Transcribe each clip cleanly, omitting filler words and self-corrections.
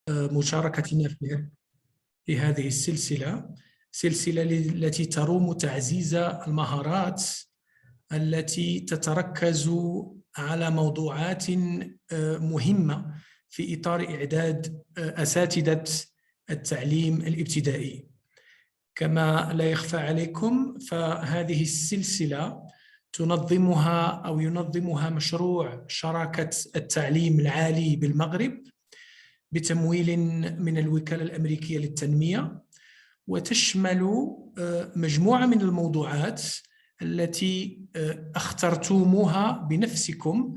مشاركتنا في هذه السلسلة التي تروم تعزيز المهارات التي تتركز على موضوعات مهمة في إطار إعداد أساتذة التعليم الابتدائي. كما لا يخفى عليكم فهذه السلسلة ينظمها مشروع شراكة التعليم العالي بالمغرب بتمويل من الوكالة الأمريكية للتنمية، وتشمل مجموعة من الموضوعات التي اخترتموها بنفسكم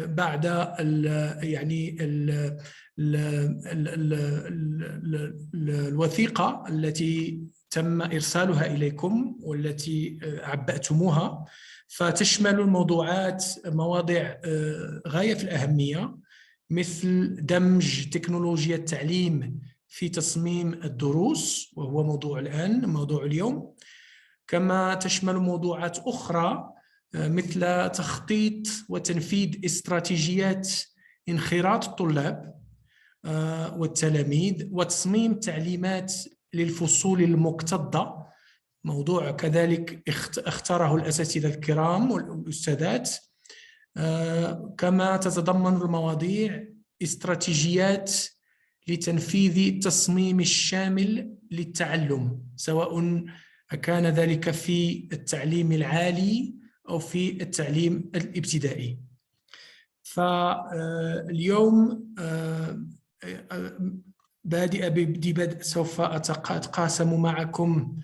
بعد الوثيقة التي تم إرسالها إليكم والتي عبأتموها. فتشمل الموضوعات مواضيع غاية في الأهمية، مثل دمج تكنولوجيا التعليم في تصميم الدروس، وهو موضوع اليوم. كما تشمل موضوعات أخرى مثل تخطيط وتنفيذ استراتيجيات انخراط الطلاب والتلاميذ، وتصميم تعليمات للفصول المكتظة، موضوع كذلك اختاره الأساتذة الكرام والأستاذات. كما تتضمن المواضيع استراتيجيات لتنفيذ التصميم الشامل للتعلم، سواء كان ذلك في التعليم العالي أو في التعليم الابتدائي. فاليوم بدء سوف أتقاسم معكم.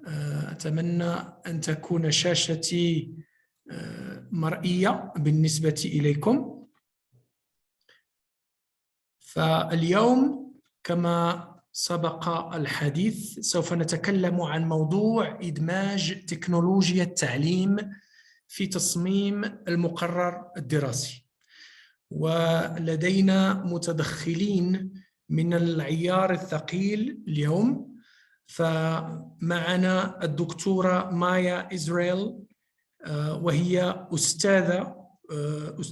أتمنى أن تكون شاشتي مرئية بالنسبة إليكم. فاليوم كما سبق الحديث سوف نتكلم عن موضوع إدماج تكنولوجيا التعليم في تصميم المقرر الدراسي، ولدينا متدخلين من العيار الثقيل اليوم. فمعنا الدكتورة مايا إسرائيل، وهي أستاذة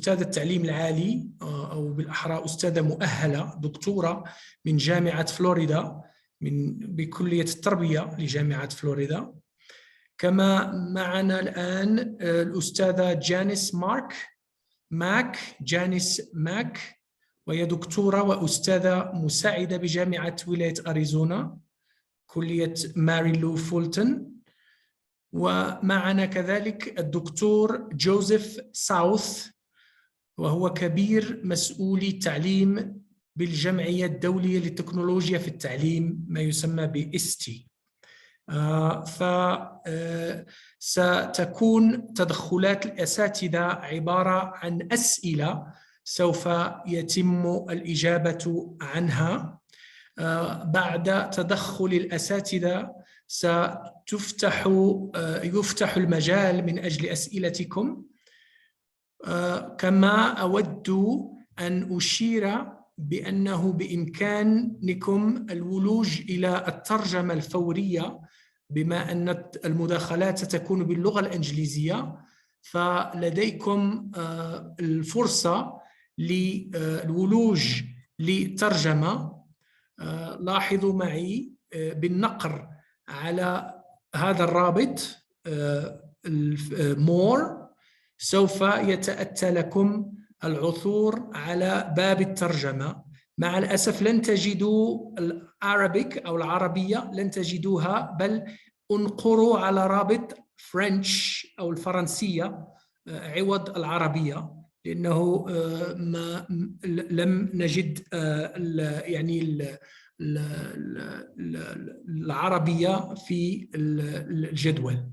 التعليم العالي، أو بالأحرى أستاذة مؤهلة دكتورة من جامعة فلوريدا، بكلية التربية لجامعة فلوريدا. كما معنا الآن الأستاذة جانيس ماك، وهي دكتورة وأستاذة مساعدة بجامعة ولاية أريزونا، كلية ماري لو فولتون. ومعنا كذلك الدكتور جوزيف ساوث، وهو كبير مسؤولي التعليم بالجمعية الدولية للتكنولوجيا في التعليم، ما يسمى بإستي. ستكون تدخلات الأساتذة عبارة عن أسئلة سوف يتم الإجابة عنها. بعد تدخل الأساتذة يفتح المجال من أجل أسئلتكم. كما أود أن أشير بأنه بإمكانكم الولوج إلى الترجمة الفورية، بما أن المداخلات تكون باللغة الإنجليزية، فلديكم الفرصة للولوج للترجمة. لاحظوا معي بالنقر على هذا الرابط more سوف يتأتى لكم العثور على باب الترجمة. مع الأسف لن تجدوا العربيك أو العربية، لن تجدوها، بل انقروا على رابط فرنش أو الفرنسية عوض العربية، لأنه لم نجد العربية في الجدول.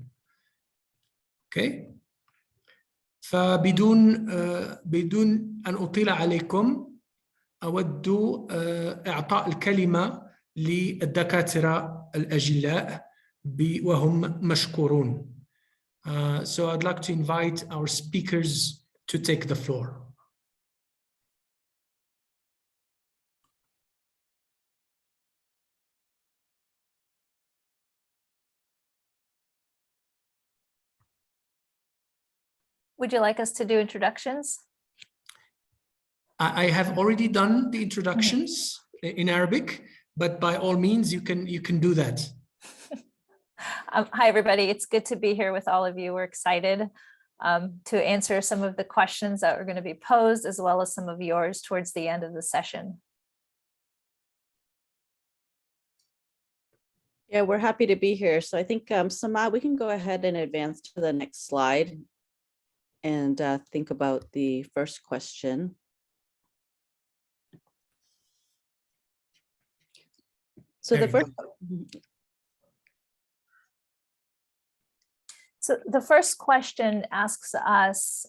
أوكي. فبدون أن أطيل عليكم، أود إعطاء الكلمة للدكاترة الأجلاء وهم مشكورون. So I'd like to invite our speakers to take the floor. Would you like us to do introductions? I have already done the introductions in Arabic, but by all means, you can do that. Hi, everybody. It's good to be here with all of you. We're excited to answer some of the questions that are going to be posed, as well as some of yours towards the end of the session. Yeah, we're happy to be here. So I think, Samad, we can go ahead and advance to the next slide and think about the first question. So the first question asks us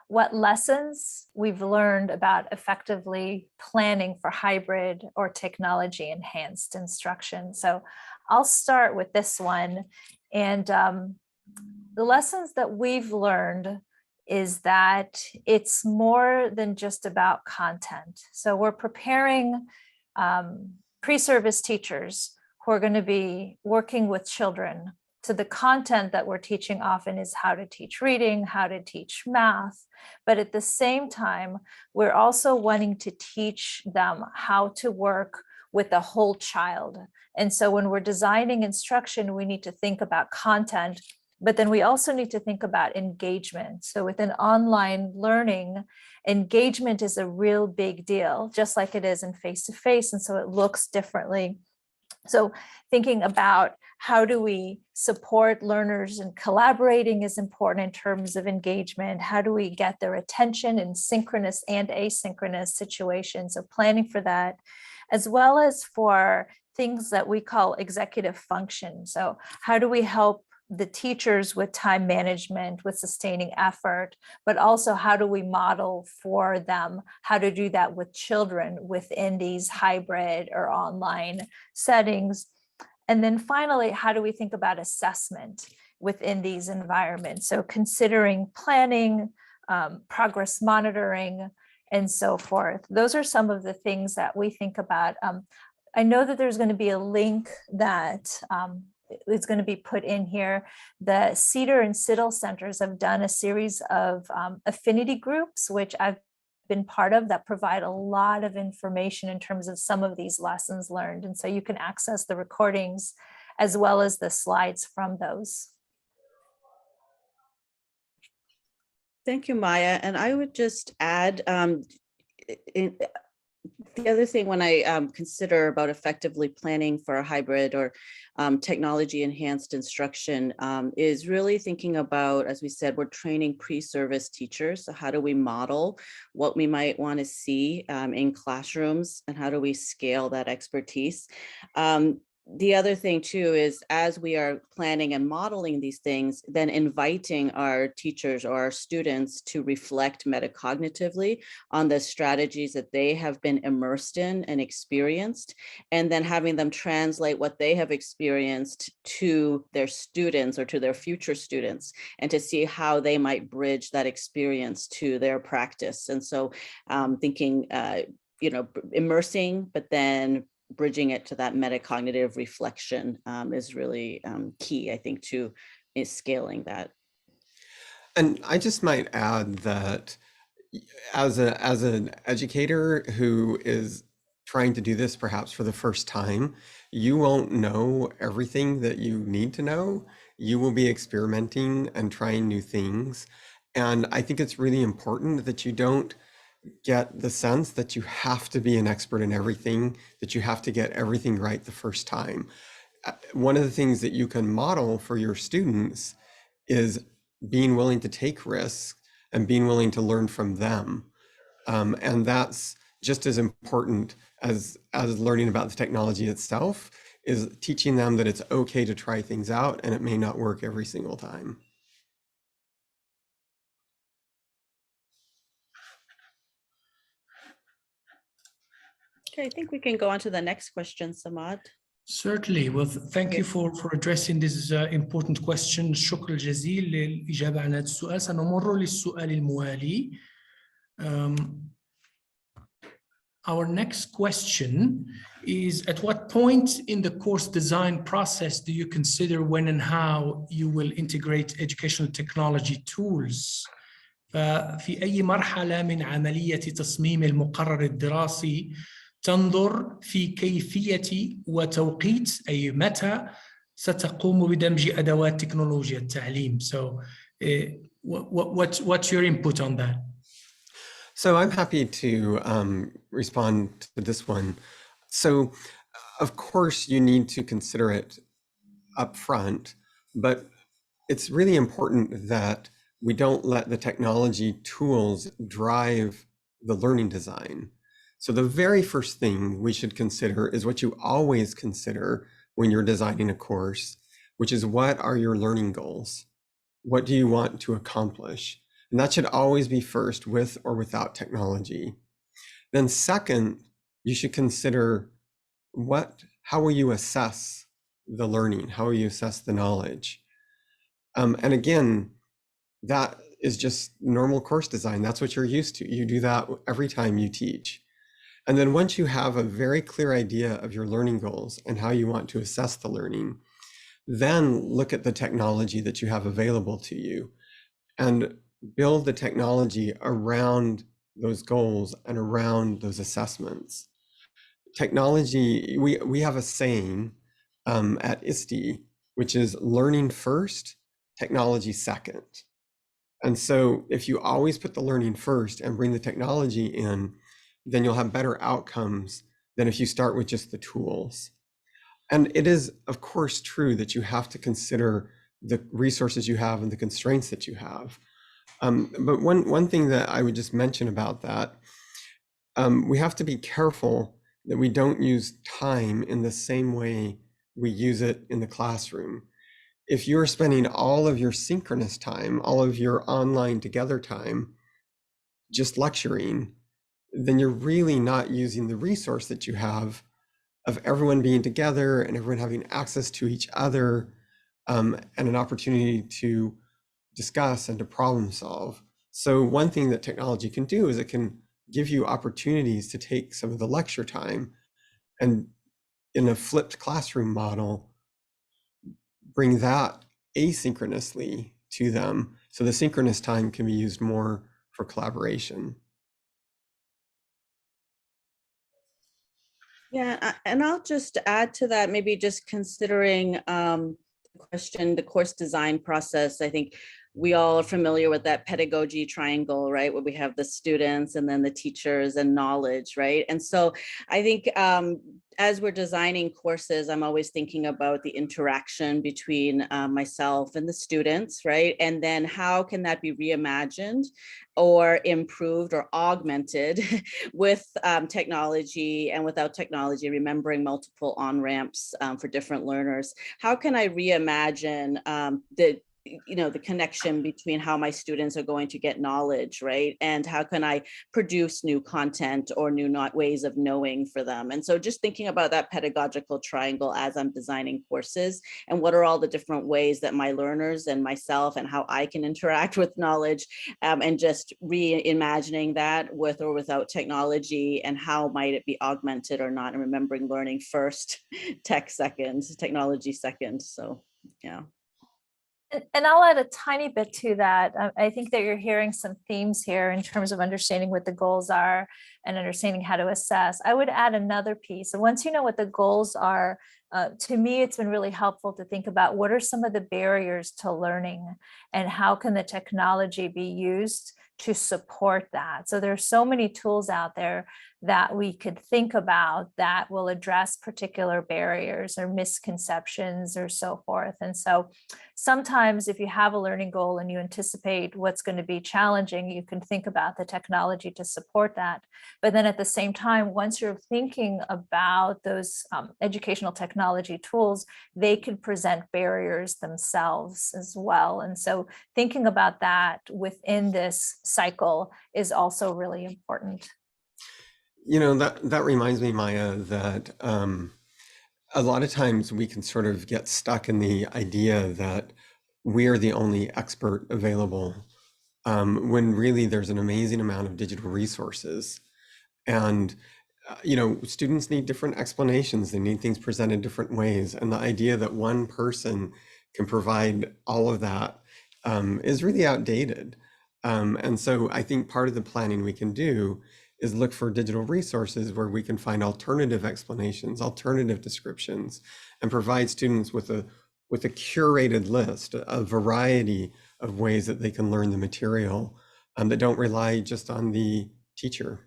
what lessons we've learned about effectively planning for hybrid or technology enhanced instruction. So I'll start with this one. And the lessons that we've learned is that it's more than just about content. So we're preparing pre-service teachers who are going to be working with children. So the content that we're teaching often is how to teach reading, how to teach math, but at the same time, we're also wanting to teach them how to work with the whole child. And so when we're designing instruction, we need to think about content, but then we also need to think about engagement. So within online learning, engagement is a real big deal, just like it is in face-to-face, and so it looks differently. So thinking about how do we support learners and collaborating is important in terms of engagement. How do we get their attention in synchronous and asynchronous situations? So planning for that, as well as for things that we call executive function. So how do we help the teachers with time management, with sustaining effort, but also how do we model for them how to do that with children within these hybrid or online settings? And then finally, how do we think about assessment within these environments? So considering planning, progress monitoring, and so forth. Those are some of the things that we think about. I know that there's going to be a link that is going to be put in here. The Cedar and Siddle Centers have done a series of affinity groups, which I've been part of, that provide a lot of information in terms of some of these lessons learned. And so you can access the recordings as well as the slides from those. Thank you, Maya. And I would just add, the other thing when I consider about effectively planning for a hybrid or technology enhanced instruction is really thinking about, as we said, we're training pre-service teachers. So how do we model what we might want to see in classrooms, and how do we scale that expertise? The other thing too is, as we are planning and modeling these things, then inviting our teachers or our students to reflect metacognitively on the strategies that they have been immersed in and experienced, and then having them translate what they have experienced to their students or to their future students, and to see how they might bridge that experience to their practice. And so thinking, immersing, but then bridging it to that metacognitive reflection is really key, I think, to scaling that. And I just might add that as an educator who is trying to do this perhaps for the first time, you won't know everything that you need to know. You will be experimenting and trying new things. And I think it's really important that you don't get the sense that you have to be an expert in everything, that you have to get everything right the first time. One of the things that you can model for your students is being willing to take risks and being willing to learn from them. And that's just as important as learning about the technology itself, is teaching them that it's okay to try things out and it may not work every single time. Okay, I think we can go on to the next question, Samad. Certainly. Well, thank you for addressing this important question. الشكر الجزيل للإجابة عن هذا السؤال. سنمر للسؤال الموالي. Our next question is, at what point in the course design process do you consider when and how you will integrate educational technology tools ففي أي مرحلة من عملية تصميم المقرر الدراسي تنظر في كيفية وتوقيت أي متى ستقوم بدمج أدوات تكنولوجيا التعليم. So what's your input on that? So I'm happy to respond to this one. So of course you need to consider it up front, but it's really important that we don't let the technology tools drive the learning design. So the very first thing we should consider is what you always consider when you're designing a course, which is what are your learning goals? What do you want to accomplish? And that should always be first, with or without technology. Then second, you should consider how will you assess the learning? How will you assess the knowledge? And again, that is just normal course design. That's what you're used to. You do that every time you teach. And then once you have a very clear idea of your learning goals and how you want to assess the learning, then look at the technology that you have available to you and build the technology around those goals and around those assessments. Technology, we have a saying at ISTE, which is learning first, technology second. And so if you always put the learning first and bring the technology in, then you'll have better outcomes than if you start with just the tools. And it is, of course, true that you have to consider the resources you have and the constraints that you have. But one thing that I would just mention about that, we have to be careful that we don't use time in the same way we use it in the classroom. If you're spending all of your synchronous time, all of your online together time, just lecturing, then you're really not using the resource that you have of everyone being together and everyone having access to each other, and an opportunity to discuss and to problem solve. So one thing that technology can do is it can give you opportunities to take some of the lecture time and, in a flipped classroom model, bring that asynchronously to them. So the synchronous time can be used more for collaboration. Yeah, and I'll just add to that, maybe just considering the question, the course design process. I think we all are familiar with that pedagogy triangle, right? Where we have the students and then the teachers and knowledge, right? And so I think as we're designing courses, I'm always thinking about the interaction between myself and the students, right? And then how can that be reimagined or improved or augmented with technology, and without technology, remembering multiple on-ramps for different learners. How can I reimagine the connection between how my students are going to get knowledge, right? And how can I produce new content or new ways of knowing for them? And so just thinking about that pedagogical triangle as I'm designing courses, and what are all the different ways that my learners and myself and how I can interact with knowledge, and just reimagining that with or without technology, and how might it be augmented or not, and remembering learning first, tech second, technology second. So yeah. And I'll add a tiny bit to that. I think that you're hearing some themes here in terms of understanding what the goals are and understanding how to assess. I would add another piece. And once you know what the goals are, to me, it's been really helpful to think about what are some of the barriers to learning and how can the technology be used to support that. So there's so many tools out there that we could think about that will address particular barriers or misconceptions or so forth. And so sometimes if you have a learning goal and you anticipate what's going to be challenging, you can think about the technology to support that. But then at the same time, once you're thinking about those educational technology tools, they can present barriers themselves as well. And so thinking about that within this cycle is also really important. You know, that reminds me, Maya, that a lot of times we can sort of get stuck in the idea that we are the only expert available, when really there's an amazing amount of digital resources. And, students need different explanations. They need things presented different ways. And the idea that one person can provide all of that is really outdated. And so I think part of the planning we can do is look for digital resources where we can find alternative explanations, alternative descriptions, and provide students with a curated list, a variety of ways that they can learn the material that don't rely just on the teacher.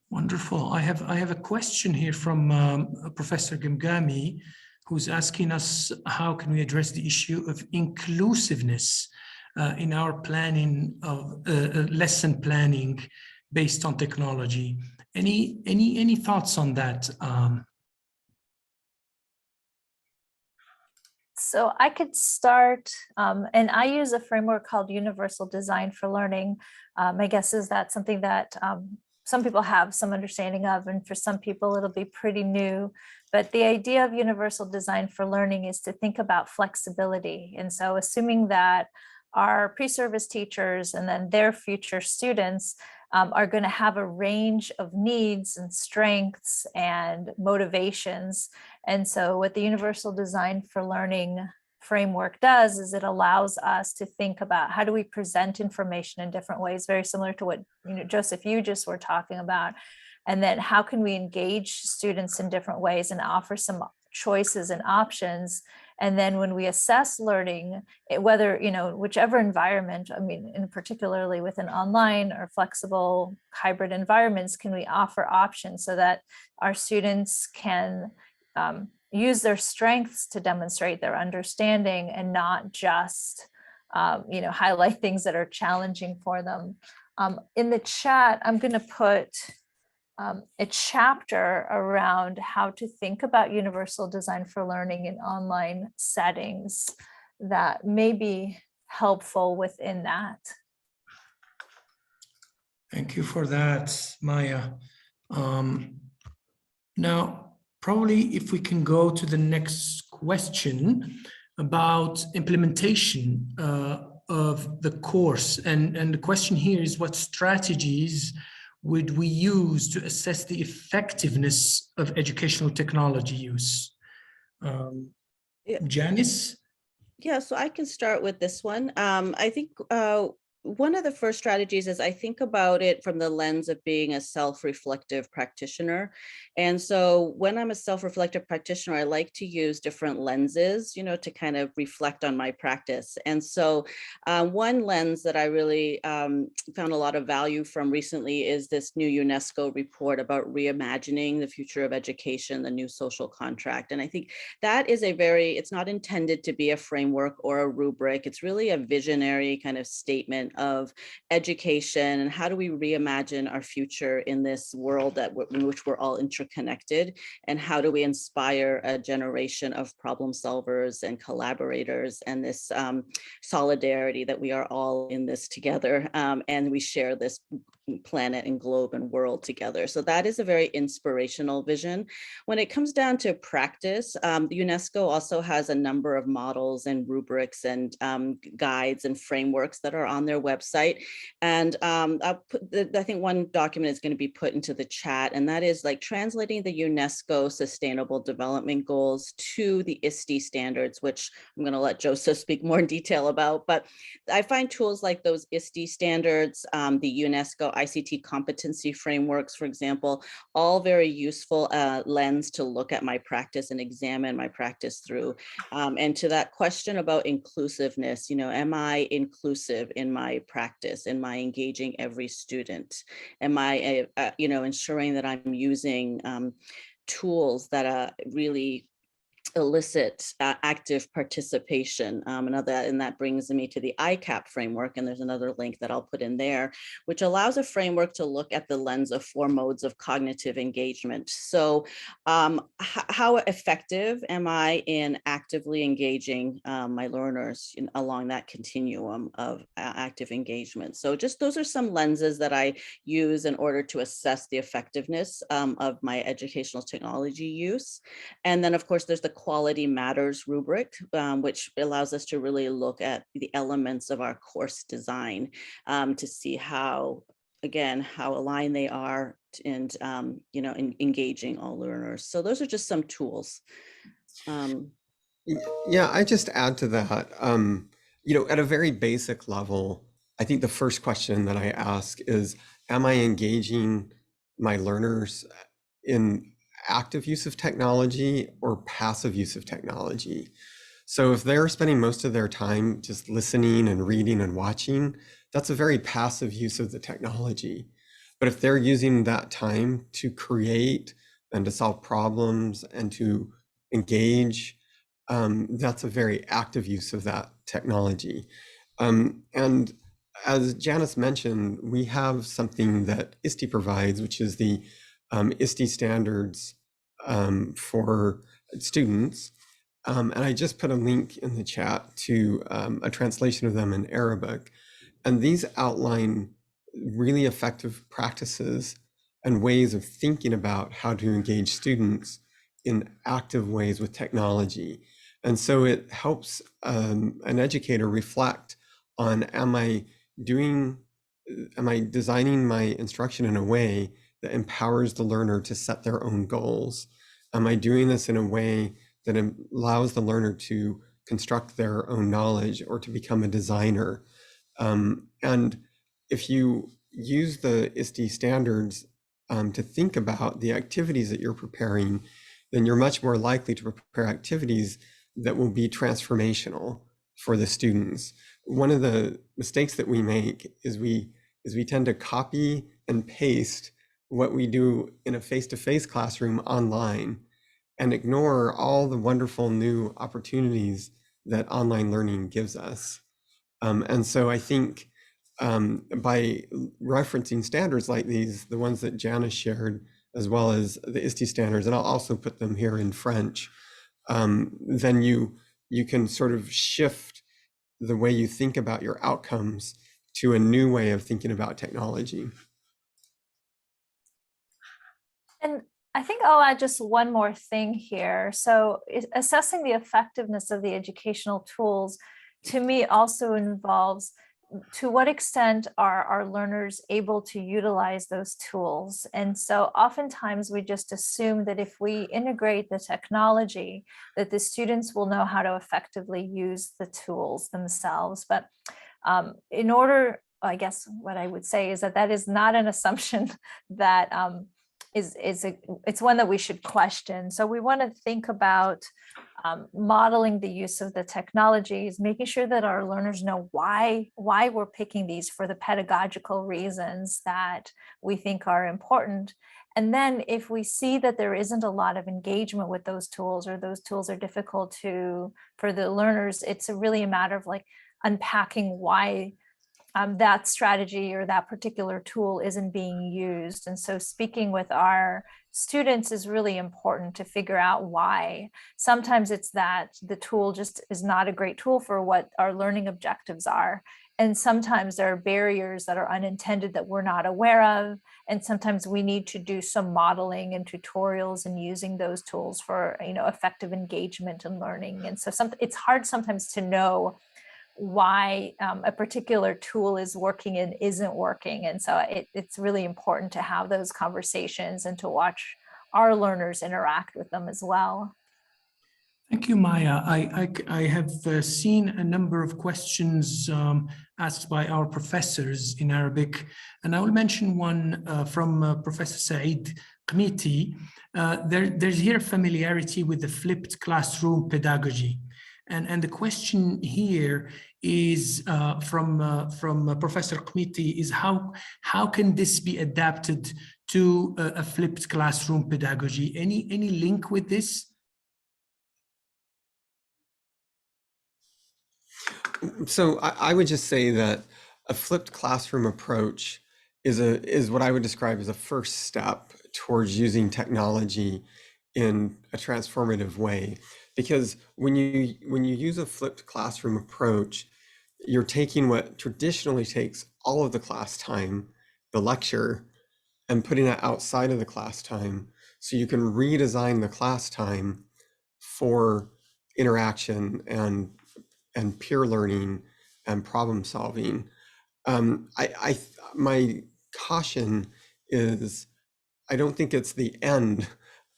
Wonderful. I have a question here from Professor Gamgami, who's asking us how can we address the issue of inclusiveness in our planning of lesson planning based on technology. Any thoughts on that? So I could start, and I use a framework called Universal Design for Learning. My guess is that's something that some people have some understanding of, and for some people it'll be pretty new. But the idea of Universal Design for Learning is to think about flexibility. And so assuming that our pre-service teachers and then their future students are going to have a range of needs and strengths and motivations. And so what the Universal Design for Learning framework does is it allows us to think about how do we present information in different ways, very similar to what Joseph, you just were talking about. And then how can we engage students in different ways and offer some choices and options. And then when we assess learning, whether, whichever environment, I mean, in particularly within online or flexible hybrid environments, can we offer options so that our students can use their strengths to demonstrate their understanding and not just, highlight things that are challenging for them. In the chat, I'm going to put a chapter around how to think about universal design for learning in online settings that may be helpful within that. Thank you for that, Maya. Now, probably if we can go to the next question about implementation of the course. And the question here is, what strategies would we use to assess the effectiveness of educational technology use? Janice? Yeah, so I can start with this one. I think one of the first strategies is I think about it from the lens of being a self-reflective practitioner. And so when I'm a self-reflective practitioner, I like to use different lenses, to kind of reflect on my practice. And so one lens that I really found a lot of value from recently is this new UNESCO report about reimagining the future of education, the new social contract. And I think that is it's not intended to be a framework or a rubric. It's really a visionary kind of statement of education and how do we reimagine our future in this world in which we're all interconnected, and how do we inspire a generation of problem solvers and collaborators and this solidarity that we are all in this together, and we share this planet and globe and world together. So that is a very inspirational vision. When it comes down to practice, UNESCO also has a number of models and rubrics and guides and frameworks that are on their website. And I think one document is going to be put into the chat, and that is like translating the UNESCO Sustainable Development Goals to the ISTE standards, which I'm going to let Joseph speak more in detail about. But I find tools like those ISTE standards, the UNESCO ICT competency frameworks, for example, all very useful lens to look at my practice and examine my practice through. And to that question about inclusiveness, am I inclusive in my practice? Am I engaging every student? Am I, ensuring that I'm using tools that really elicit active participation, and that brings me to the ICAP framework, and there's another link that I'll put in there, which allows a framework to look at the lens of 4 modes of cognitive engagement. So how effective am I in actively engaging my learners along that continuum of active engagement? So just those are some lenses that I use in order to assess the effectiveness of my educational technology use. And then of course there's the Quality Matters rubric, which allows us to really look at the elements of our course design to see how aligned they are and, engaging all learners. So those are just some tools. Yeah, I just add to that. At a very basic level, I think the first question that I ask is, am I engaging my learners in active use of technology or passive use of technology? So if they're spending most of their time just listening and reading and watching, that's a very passive use of the technology. But if they're using that time to create and to solve problems and to engage, that's a very active use of that technology. And as Janice mentioned, we have something that ISTE provides, which is the ISTE standards for students. And I just put a link in the chat to a translation of them in Arabic. And these outline really effective practices and ways of thinking about how to engage students in active ways with technology. And so it helps an educator reflect on, am I designing my instruction in a way that empowers the learner to set their own goals? Am I doing this in a way that allows the learner to construct their own knowledge or to become a designer? And if you use the ISTE standards to think about the activities that you're preparing, then you're much more likely to prepare activities that will be transformational for the students. One of the mistakes that we make is we tend to copy and paste what we do in a face-to-face classroom online and ignore all the wonderful new opportunities that online learning gives us. And so I think by referencing standards like these, the ones that Janice shared, as well as the ISTE standards, and I'll also put them here in French, then you can sort of shift the way you think about your outcomes to a new way of thinking about technology. And I think I'll add just one more thing here. So assessing the effectiveness of the educational tools, to me, also involves to what extent are our learners able to utilize those tools. And so oftentimes we just assume that if we integrate the technology, that the students will know how to effectively use the tools themselves. But in order, I guess what I would say is that that is not an assumption that it's one that we should question. So we want to think about modeling the use of the technologies, making sure that our learners know why we're picking these for the pedagogical reasons that we think are important. And then if we see that there isn't a lot of engagement with those tools, or those tools are difficult for the learners, it's really a matter of like unpacking why that strategy or that particular tool isn't being used. And so speaking with our students is really important to figure out why. Sometimes it's that the tool just is not a great tool for what our learning objectives are. And sometimes there are barriers that are unintended that we're not aware of. And sometimes we need to do some modeling and tutorials and using those tools for, effective engagement and learning. And so it's hard sometimes to know why a particular tool is working and isn't working. And so it's really important to have those conversations and to watch our learners interact with them as well. Thank you, Maya. I have seen a number of questions asked by our professors in Arabic, and I will mention one from Professor Saeed Qmiti. There's here familiarity with the flipped classroom pedagogy. And the question here is from Professor Qmiti is how can this be adapted to a flipped classroom pedagogy? Any link with this? So I would just say that a flipped classroom approach is what I would describe as a first step towards using technology in a transformative way. Because when you use a flipped classroom approach, you're taking what traditionally takes all of the class time, the lecture, and putting it outside of the class time. So you can redesign the class time for interaction and peer learning and problem solving. My caution is, I don't think it's the end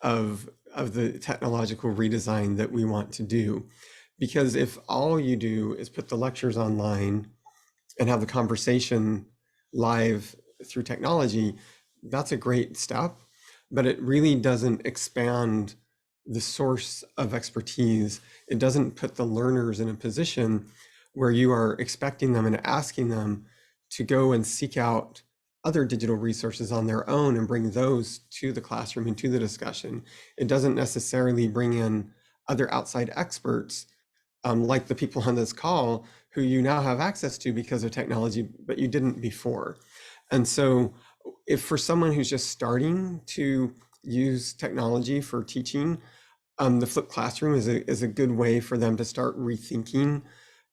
of the technological redesign that we want to do, Because if all you do is put the lectures online and have the conversation live through technology, that's a great step, but it really doesn't expand the source of expertise. It doesn't put the learners in a position where you are expecting them and asking them to go and seek out other digital resources on their own and bring those to the classroom and to the discussion. It doesn't necessarily bring in other outside experts, like the people on this call who you now have access to because of technology, but you didn't before. And so if for someone who's just starting to use technology for teaching, the flipped classroom is a good way for them to start rethinking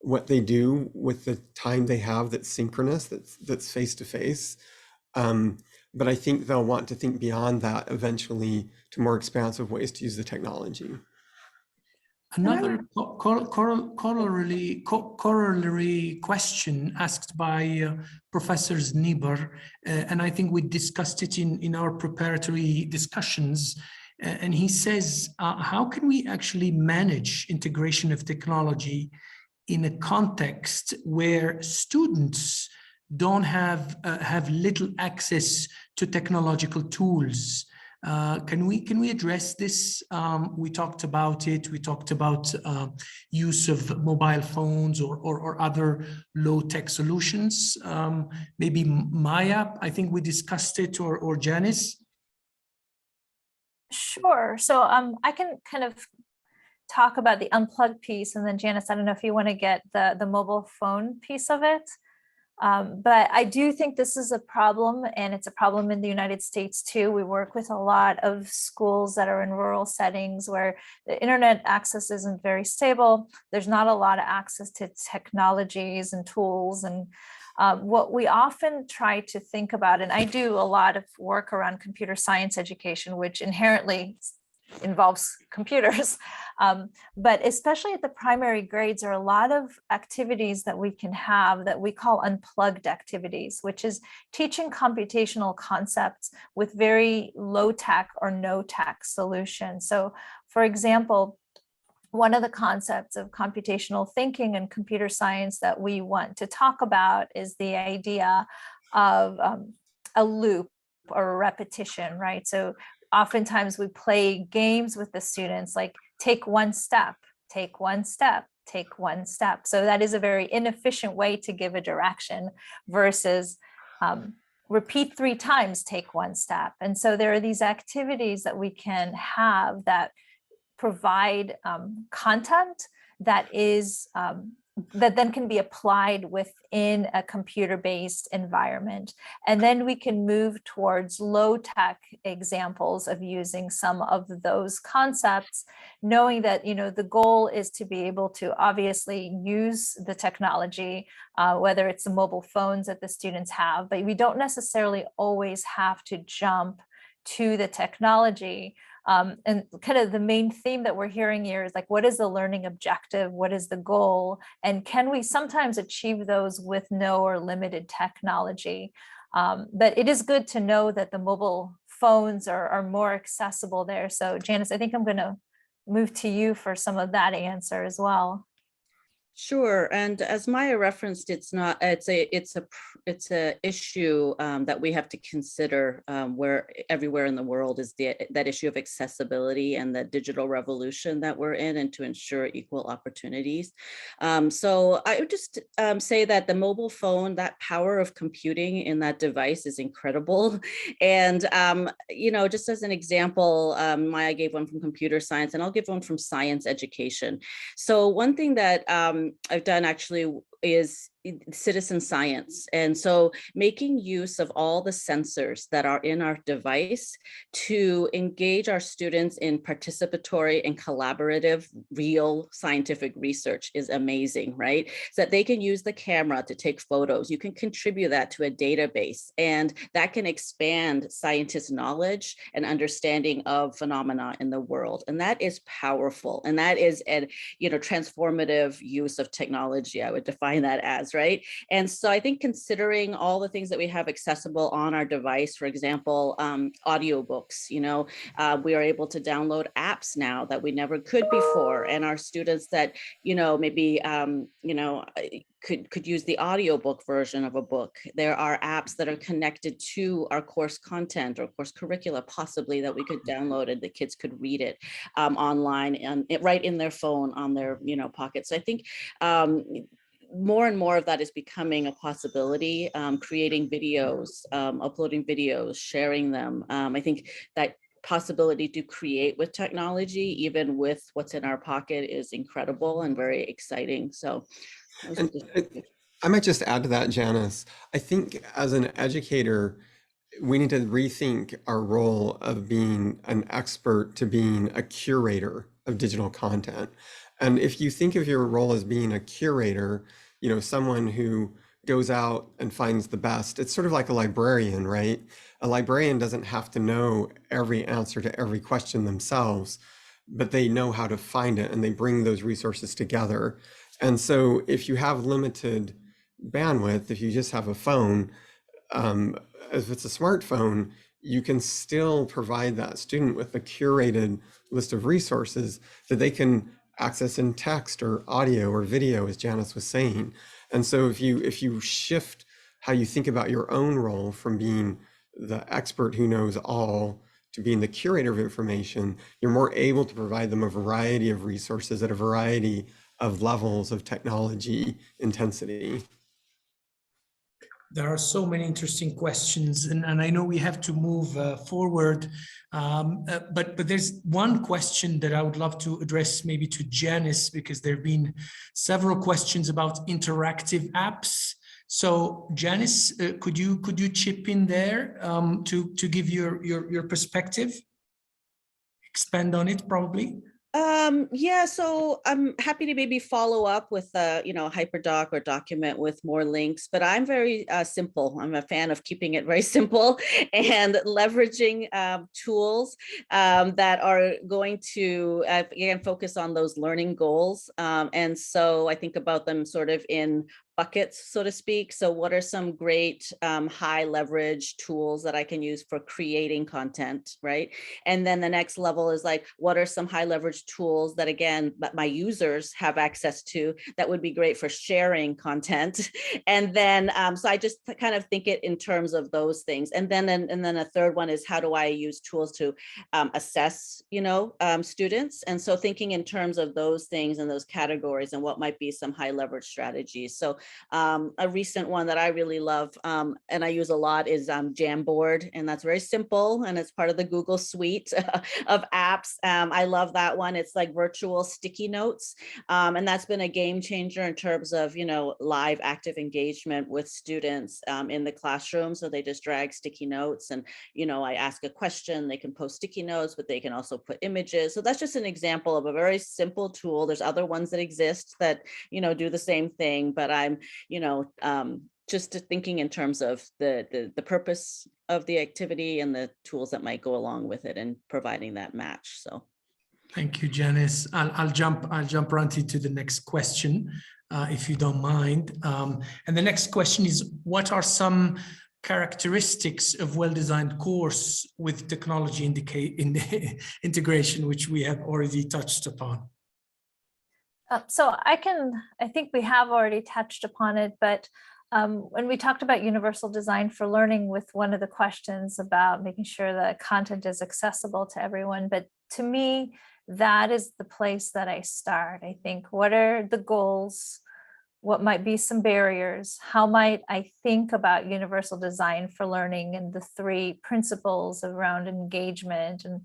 what they do with the time they have that's synchronous, that's face to face. But I think they'll want to think beyond that eventually to more expansive ways to use the technology. Another corollary question asked by Professor Znieber, and I think we discussed it in our preparatory discussions, and he says, how can we actually manage integration of technology in a context where students don't have little access to technological tools? Can we address this? We talked about it. We talked about use of mobile phones or other low-tech solutions. Maybe Maya, I think we discussed it, or Janice. Sure. So I can kind of talk about the unplugged piece, and then Janice, I don't know if you want to get the mobile phone piece of it. But I do think this is a problem, and it's a problem in the United States too. We work with a lot of schools that are in rural settings where the internet access isn't very stable. There's not a lot of access to technologies and tools. And what we often try to think about, and I do a lot of work around computer science education, which inherently involves computers, but especially at the primary grades, there are a lot of activities that we can have that we call unplugged activities, which is teaching computational concepts with very low tech or no tech solutions. So for example, one of the concepts of computational thinking and computer science that we want to talk about is the idea of a loop or a repetition, right? So oftentimes we play games with the students, like take one step, take one step, take one step. So that is a very inefficient way to give a direction versus repeat 3 times, take one step. And so there are these activities that we can have that provide content that is that then can be applied within a computer-based environment. And then we can move towards low-tech examples of using some of those concepts, knowing that, you know, the goal is to be able to obviously use the technology, whether it's the mobile phones that the students have, but we don't necessarily always have to jump to the technology. And kind of the main theme that we're hearing here is like, what is the learning objective? What is the goal? And can we sometimes achieve those with no or limited technology? But it is good to know that the mobile phones are more accessible there. So Janice, I think I'm going to move to you for some of that answer as well. Sure, and as Maya referenced, it's a issue that we have to consider where everywhere in the world is that issue of accessibility and the digital revolution that we're in, and to ensure equal opportunities. So I would just say that the mobile phone, that power of computing in that device is incredible. And you know, just as an example, Maya gave one from computer science, and I'll give one from science education. So one thing that I've done actually is citizen science. And so making use of all the sensors that are in our device to engage our students in participatory and collaborative real scientific research is amazing, right? So that they can use the camera to take photos. You can contribute that to a database, and that can expand scientists' knowledge and understanding of phenomena in the world. And that is powerful. And that is a, you know, transformative use of technology. I would define that as, right? And so I think considering all the things that we have accessible on our device, for example, audiobooks, we are able to download apps now that we never could before. And our students that, maybe, could use the audiobook version of a book. There are apps that are connected to our course content or course curricula, possibly, that we could download and the kids could read it online and right in their phone on their pocket. So I think more and more of that is becoming a possibility. Creating videos, uploading videos, sharing them. I think that possibility to create with technology, even with what's in our pocket, is incredible and very exciting. So And I might just add to that, Janice. I think as an educator, we need to rethink our role of being an expert to being a curator of digital content. And if you think of your role as being a curator, someone who goes out and finds the best, it's sort of like a librarian, right? A librarian doesn't have to know every answer to every question themselves, but they know how to find it and they bring those resources together. And so if you have limited bandwidth, if you just have a phone, if it's a smartphone, you can still provide that student with a curated list of resources that they can access in text or audio or video, as Janice was saying. And so if you shift how you think about your own role from being the expert who knows all to being the curator of information, you're more able to provide them a variety of resources at a variety of levels of technology intensity. There are so many interesting questions, and I know we have to move forward, but there's one question that I would love to address maybe to Janice, because there have been several questions about interactive apps. So Janice, could you chip in there to give your perspective? Expand on it, probably. Yeah, so I'm happy to maybe follow up with a hyperdoc or document with more links, but I'm very simple. I'm a fan of keeping it very simple and leveraging tools that are going to again focus on those learning goals. And so I think about them sort of in buckets, so to speak. So what are some great high leverage tools that I can use for creating content, right? And then the next level is like, what are some high leverage tools that, again, that my users have access to that would be great for sharing content? And then, so I just kind of think it in terms of those things. And then a third one is, how do I use tools to assess, students? And so thinking in terms of those things and those categories and what might be some high leverage strategies. So a recent one that I really love and I use a lot is Jamboard, and that's very simple and it's part of the Google suite of apps. I love that one. It's like virtual sticky notes, and that's been a game changer in terms of live active engagement with students in the classroom. So they just drag sticky notes, and I ask a question, they can post sticky notes, but they can also put images. So that's just an example of a very simple tool. There's other ones that exist that do the same thing, but I'm just thinking in terms of the purpose of the activity and the tools that might go along with it and providing that match. So thank you, Janice. I'll jump right into the next question, if you don't mind. And the next question is, what are some characteristics of well-designed course with technology integration, which we have already touched upon? So I think we have already touched upon it, but when we talked about universal design for learning, with one of the questions about making sure that content is accessible to everyone, but to me, that is the place that I start. I think, what are the goals? What might be some barriers? How might I think about universal design for learning and the three principles around engagement and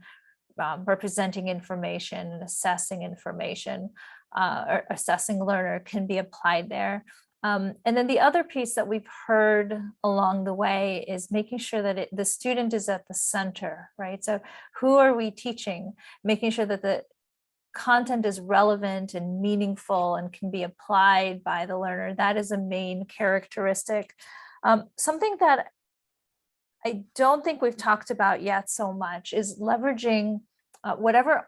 representing information and assessing information or assessing learner can be applied there. And then the other piece that we've heard along the way is making sure that the student is at the center, right? So who are we teaching? Making sure that the content is relevant and meaningful and can be applied by the learner. That is a main characteristic. Something that I don't think we've talked about yet so much is leveraging whatever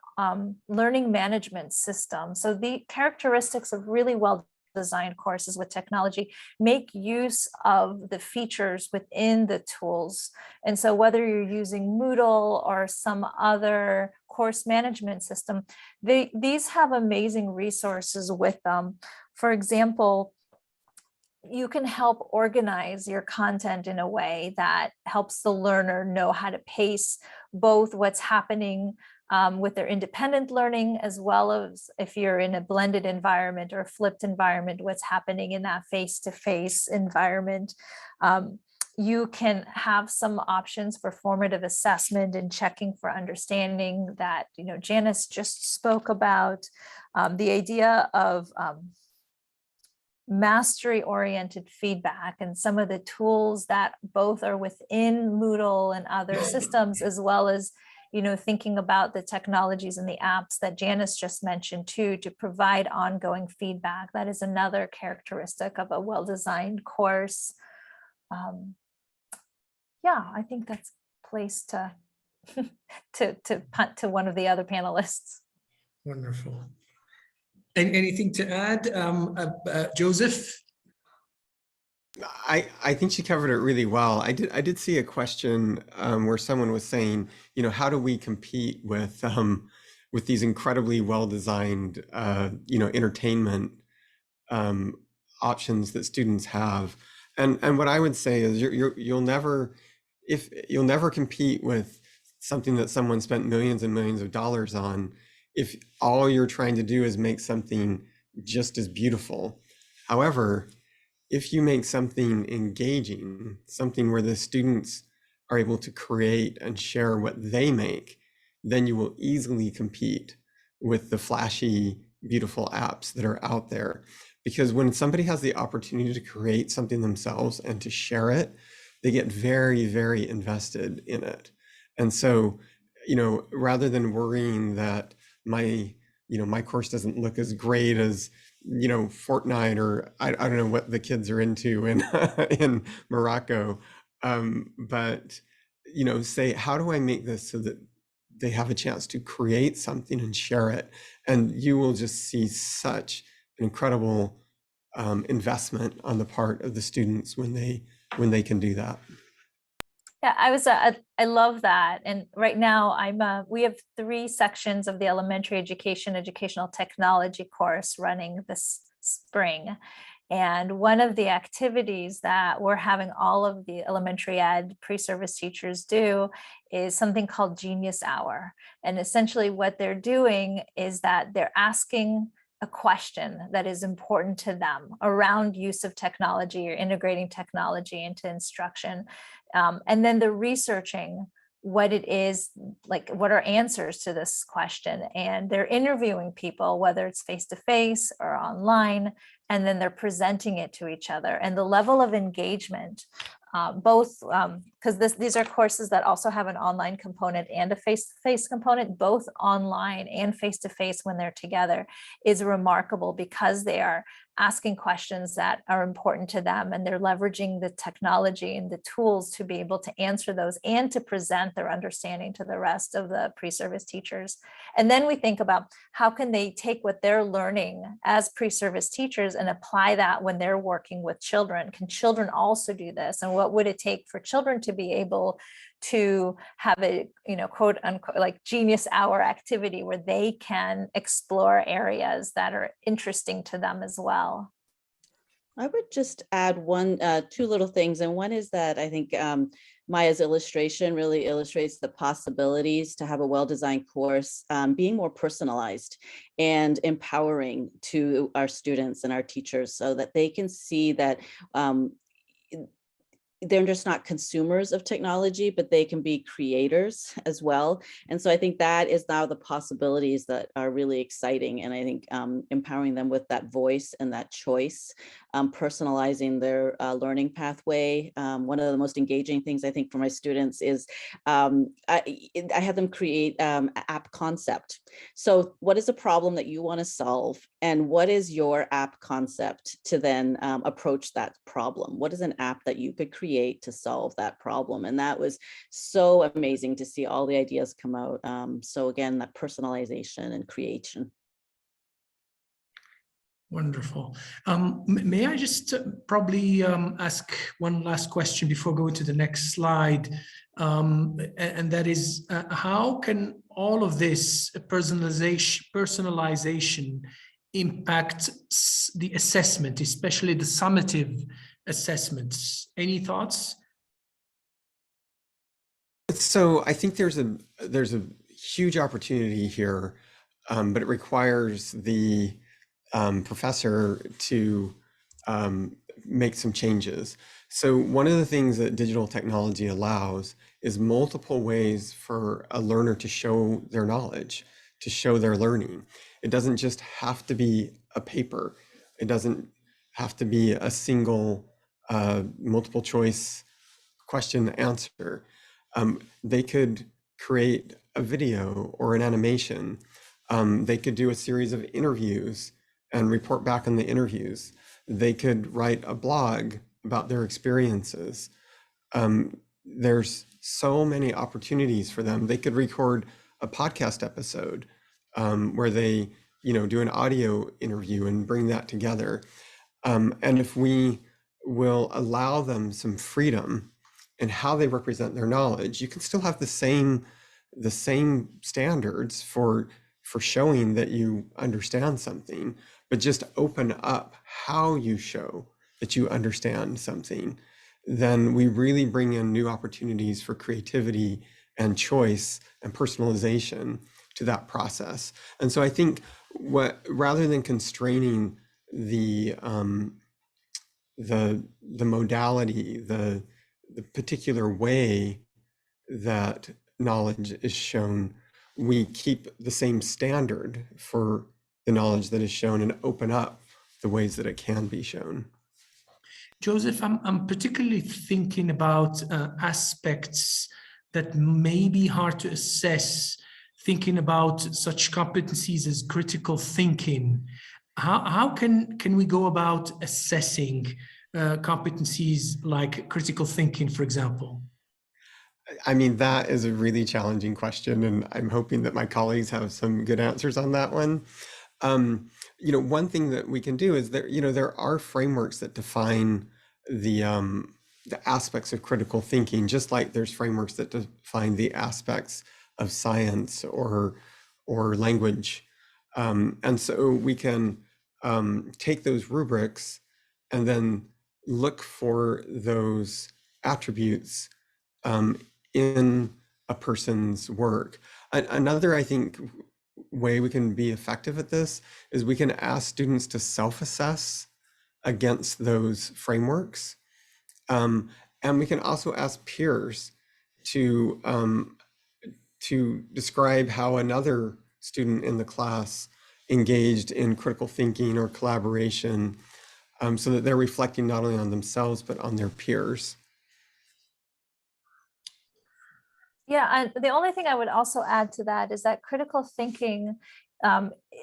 learning management system. So the characteristics of really well designed courses with technology make use of the features within the tools. And so whether you're using Moodle or some other course management system, these have amazing resources with them. For example, you can help organize your content in a way that helps the learner know how to pace both what's happening with their independent learning, as well as if you're in a blended environment or a flipped environment, what's happening in that face-to-face environment. You can have some options for formative assessment and checking for understanding that, Janice just spoke about. The idea of mastery-oriented feedback and some of the tools that both are within Moodle and other systems, as well as thinking about the technologies and the apps that Janice just mentioned too, to provide ongoing feedback. That is another characteristic of a well-designed course. Yeah, I think that's a place to to punt to one of the other panelists. Wonderful. Anything to add, Joseph? I think she covered it really well. I did see a question where someone was saying, how do we compete with these incredibly well-designed, entertainment options that students have? And what I would say is you'll never compete with something that someone spent millions and millions of dollars on if all you're trying to do is make something just as beautiful. However, if you make something engaging, something where the students are able to create and share what they make, then you will easily compete with the flashy, beautiful apps that are out there. Because when somebody has the opportunity to create something themselves and to share it, they get very, very invested in it. And so, rather than worrying that my course doesn't look as great as, Fortnite, or I don't know what the kids are into in Morocco, but, say, how do I make this so that they have a chance to create something and share it? And you will just see such an incredible investment on the part of the students when they can do that. Yeah, I love that. And right now we have 3 sections of the elementary educational technology course running this spring. And one of the activities that we're having all of the elementary ed pre-service teachers do is something called Genius Hour. And essentially what they're doing is that they're asking a question that is important to them around use of technology or integrating technology into instruction. And then they're researching what it is, like what are answers to this question. And they're interviewing people, whether it's face-to-face or online, and then they're presenting it to each other. And the level of engagement, both, because these are courses that also have an online component and a face-to-face component, both online and face-to-face when they're together, is remarkable because they are asking questions that are important to them, and they're leveraging the technology and the tools to be able to answer those and to present their understanding to the rest of the pre-service teachers. And then we think about how can they take what they're learning as pre-service teachers and apply that when they're working with children. Can children also do this? And what would it take for children to be able to have a, quote unquote, like Genius Hour activity where they can explore areas that are interesting to them as well? I would just add two little things. And one is that I think Maya's illustration really illustrates the possibilities to have a well-designed course being more personalized and empowering to our students and our teachers so that they can see that they're just not consumers of technology, but they can be creators as well. And so I think that is now the possibilities that are really exciting. And I think empowering them with that voice and that choice, personalizing their learning pathway. One of the most engaging things I think for my students is I have them create app concept. So what is a problem that you want to solve? And what is your app concept to then approach that problem? What is an app that you could create to solve that problem? And that was so amazing to see all the ideas come out. So again, that personalization and creation. Wonderful. May I just probably ask one last question before going to the next slide? And that is, how can all of this personalization impact the assessment, especially the summative assessments? Any thoughts? So I think there's a huge opportunity here, but it requires the professor to make some changes. So one of the things that digital technology allows is multiple ways for a learner to show their knowledge, to show their learning. It doesn't just have to be a paper. It doesn't have to be a single multiple choice question answer. They could create a video or an animation. They could do a series of interviews and report back on the interviews. They could write a blog about their experiences. There's so many opportunities for them. They could record a podcast episode where they, do an audio interview and bring that together. And if we will allow them some freedom in how they represent their knowledge, you can still have the same standards for showing that you understand something, but just open up how you show that you understand something. Then we really bring in new opportunities for creativity and choice and personalization to that process. And so I think rather than constraining the modality, the particular way that knowledge is shown, we keep the same standard for the knowledge that is shown and open up the ways that it can be shown. Joseph, I'm particularly thinking about aspects that may be hard to assess, thinking about such competencies as critical thinking. How can we go about assessing competencies like critical thinking, for example? I mean, that is a really challenging question, and I'm hoping that my colleagues have some good answers on that one. One thing that we can do is there are frameworks that define the aspects of critical thinking, just like there's frameworks that define the aspects of science or language. And so we can take those rubrics and then look for those attributes in a person's work. Another, I think, way we can be effective at this is we can ask students to self-assess against those frameworks. And we can also ask peers to describe how another student in the class engaged in critical thinking or collaboration, so that they're reflecting not only on themselves, but on their peers. Yeah, and the only thing I would also add to that is that critical thinking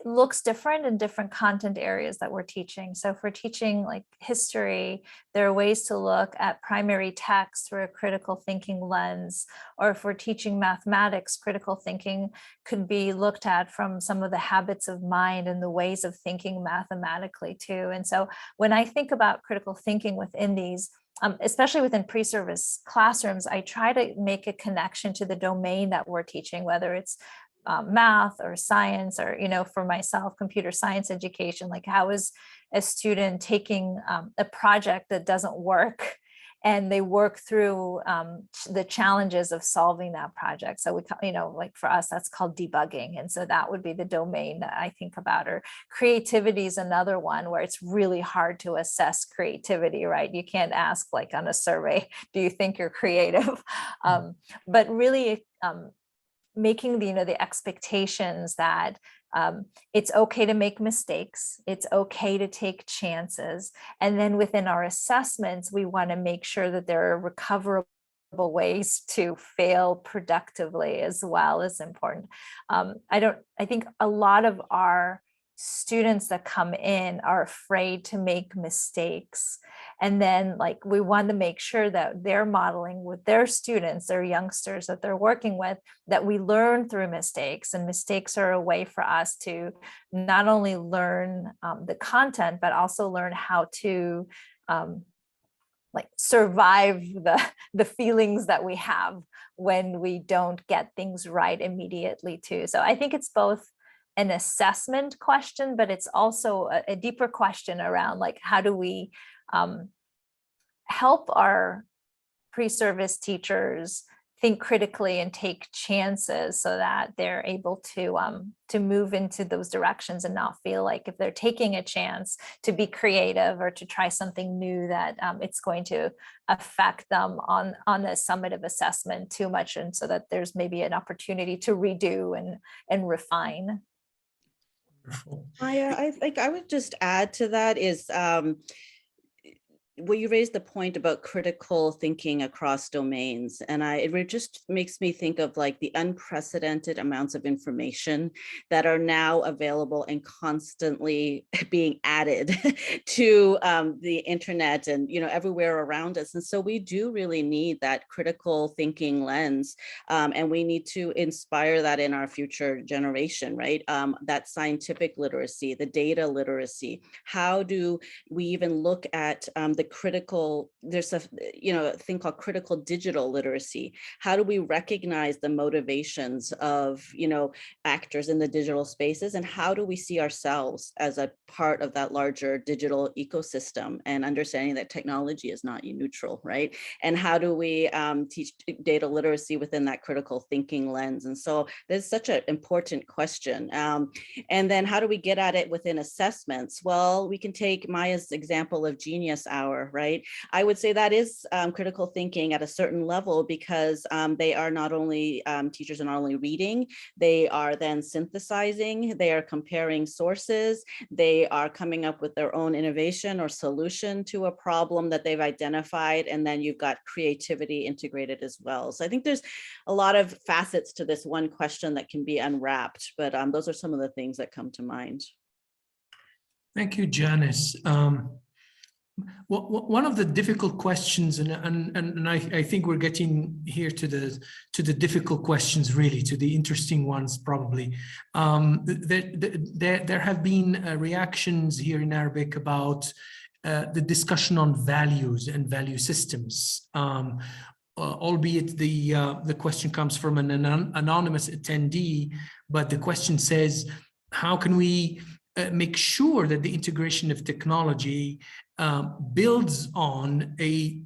looks different in different content areas that we're teaching. So if we're teaching like history, there are ways to look at primary text through a critical thinking lens. Or if we're teaching mathematics, critical thinking could be looked at from some of the habits of mind and the ways of thinking mathematically too. And so when I think about critical thinking within these, especially within pre-service classrooms, I try to make a connection to the domain that we're teaching, whether it's math or science, or, for myself, computer science education. Like, how is a student taking a project that doesn't work and they work through the challenges of solving that project? So we, like for us, that's called debugging. And so that would be the domain that I think about. Or creativity is another one where it's really hard to assess creativity, right? You can't ask like on a survey, do you think you're creative? But really, making the expectations that it's okay to make mistakes, it's okay to take chances, and then within our assessments, we want to make sure that there are recoverable ways to fail productively as well as important. I think a lot of our students that come in are afraid to make mistakes. And then like we want to make sure that they're modeling with their students, their youngsters that they're working with, that we learn through mistakes, and mistakes are a way for us to not only learn the content, but also learn how to like survive the feelings that we have when we don't get things right immediately too. So I think it's both an assessment question, but it's also a deeper question around like, how do we help our pre-service teachers think critically and take chances so that they're able to move into those directions and not feel like if they're taking a chance to be creative or to try something new that it's going to affect them on the summative assessment too much, and so that there's maybe an opportunity to redo and refine. Wonderful. Maya, I think I would just add to that is well, you raised the point about critical thinking across domains, and it just makes me think of like the unprecedented amounts of information that are now available and constantly being added to the internet and everywhere around us. And so we do really need that critical thinking lens, and we need to inspire that in our future generation, right? That scientific literacy, the data literacy. How do we even look at the critical, there's a thing called critical digital literacy. How do we recognize the motivations of actors in the digital spaces, and how do we see ourselves as a part of that larger digital ecosystem, and understanding that technology is not neutral, right? And how do we teach data literacy within that critical thinking lens? And so there's such an important question. And then how do we get at it within assessments? Well, we can take Maya's example of Genius Hour, right? I would say that is critical thinking at a certain level, because they are not only, teachers are not only reading, they are then synthesizing, they are comparing sources, they are coming up with their own innovation or solution to a problem that they've identified, and then you've got creativity integrated as well. So I think there's a lot of facets to this one question that can be unwrapped, but those are some of the things that come to mind. Thank you, Janice. One of the difficult questions, and I think we're getting here to the difficult questions, really, to the interesting ones, probably. There have been reactions here in Arabic about the discussion on values and value systems. Albeit the question comes from an anonymous attendee, but the question says, how can we make sure that the integration of technology builds on a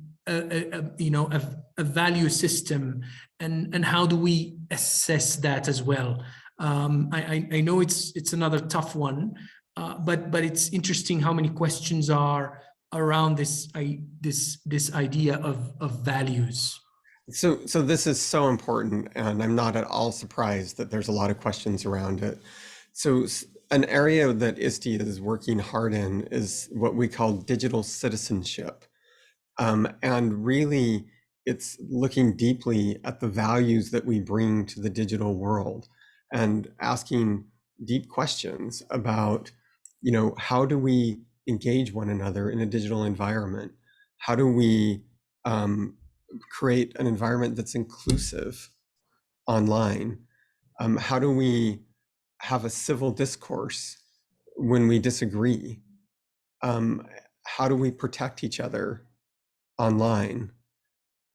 value system, and how do we assess that as well? I know it's another tough one, but it's interesting how many questions are around this idea of values. So this is so important, and I'm not at all surprised that there's a lot of questions around it. So an area that ISTE is working hard in is what we call digital citizenship. And really, it's looking deeply at the values that we bring to the digital world and asking deep questions about, how do we engage one another in a digital environment? How do we create an environment that's inclusive online? How do we have a civil discourse when we disagree? How do we protect each other online?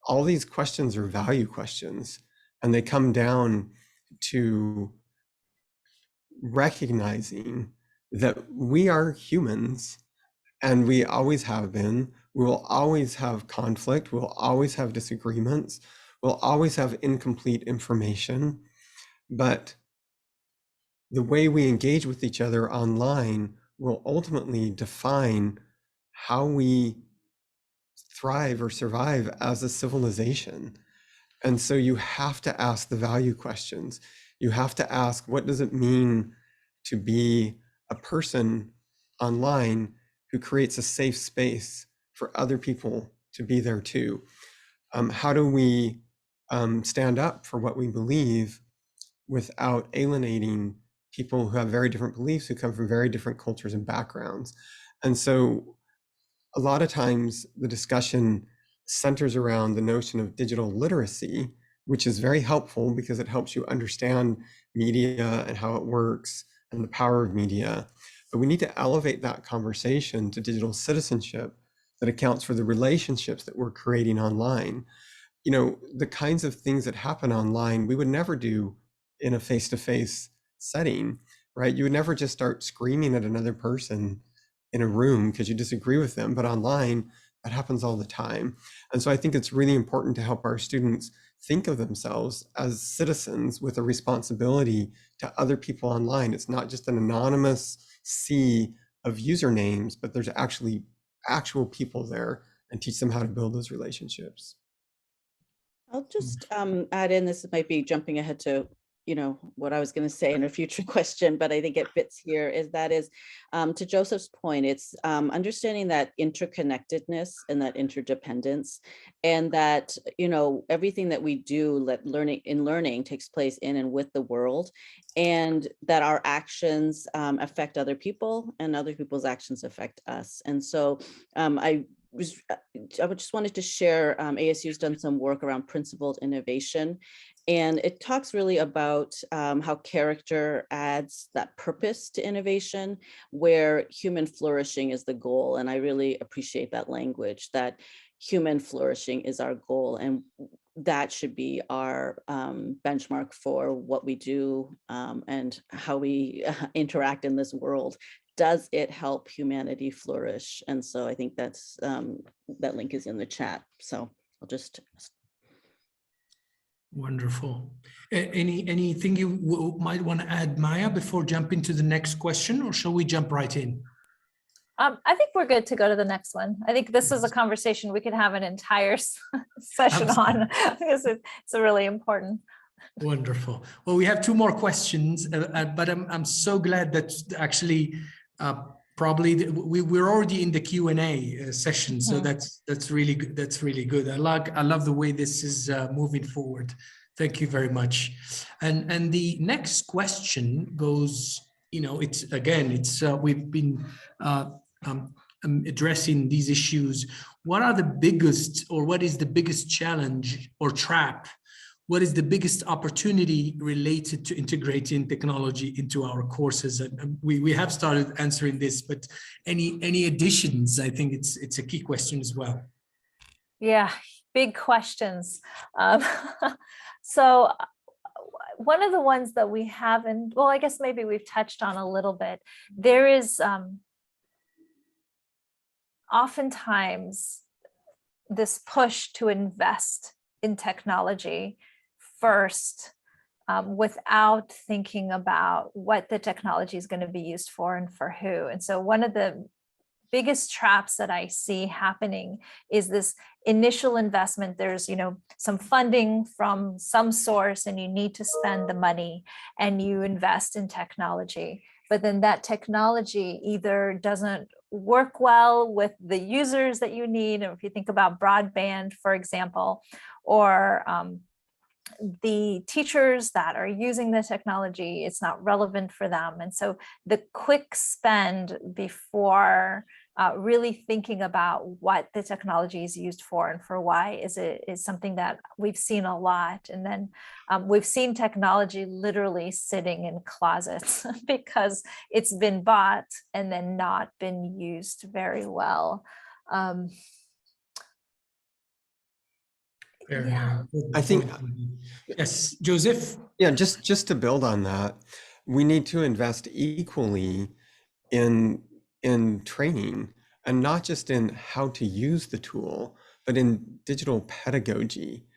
All these questions are value questions, and they come down to recognizing that we are humans, and we always have been. We will always have conflict. We'll always have disagreements. We'll always have incomplete information. But the way we engage with each other online will ultimately define how we thrive or survive as a civilization. And so you have to ask the value questions. You have to ask, what does it mean to be a person online who creates a safe space for other people to be there too? How do we stand up for what we believe without alienating people who have very different beliefs, who come from very different cultures and backgrounds? And so a lot of times the discussion centers around the notion of digital literacy, which is very helpful because it helps you understand media and how it works and the power of media. But we need to elevate that conversation to digital citizenship that accounts for the relationships that we're creating online. You know, the kinds of things that happen online, we would never do in a face-to-face setting, right? You would never just start screaming at another person in a room because you disagree with them, but online, that happens all the time. And so I think it's really important to help our students think of themselves as citizens with a responsibility to other people online. It's not just an anonymous sea of usernames, but there's actually actual people there, and teach them how to build those relationships. I'll just add in, this might be jumping ahead to, you know, what I was going to say in a future question, but I think it fits here, to Joseph's point, it's understanding that interconnectedness and that interdependence, and that, you know, everything that we do, learning takes place in and with the world, and that our actions affect other people and other people's actions affect us. And so I just wanted to share, ASU's done some work around principled innovation, and it talks really about how character adds that purpose to innovation, where human flourishing is the goal. And I really appreciate that language, that human flourishing is our goal, and that should be our benchmark for what we do and how we interact in this world. Does it help humanity flourish? And so I think that's that link is in the chat. So I'll just. Wonderful. Anything you might want to add, Maya, before jumping to the next question, or shall we jump right in? I think we're good to go to the next one. I think this is a conversation we could have an entire session on, because it's a really important. Wonderful. Well, we have two more questions, but I'm so glad that actually probably we're already in the Q&A session, so that's really good. That's really good. I love the way this is moving forward. Thank you very much. And the next question goes, you know, we've been addressing these issues. What are the biggest, or what is the biggest challenge or trap? What is the biggest opportunity related to integrating technology into our courses? And we have started answering this, but any additions? I think it's a key question as well. Yeah, big questions. So one of the ones that we haven't, well, I guess maybe we've touched on a little bit. There is oftentimes this push to invest in technology first, without thinking about what the technology is going to be used for and for who. And so one of the biggest traps that I see happening is this initial investment. There's, you know, some funding from some source, and you need to spend the money, and you invest in technology. But then that technology either doesn't work well with the users that you need, or if you think about broadband, for example, or the teachers that are using the technology, it's not relevant for them. And so the quick spend before really thinking about what the technology is used for and for why is something that we've seen a lot. And then we've seen technology literally sitting in closets because it's been bought and then not been used very well. Yeah. I think, yes, Joseph. Yeah, just to build on that, we need to invest equally in training, and not just in how to use the tool, but in digital pedagogy,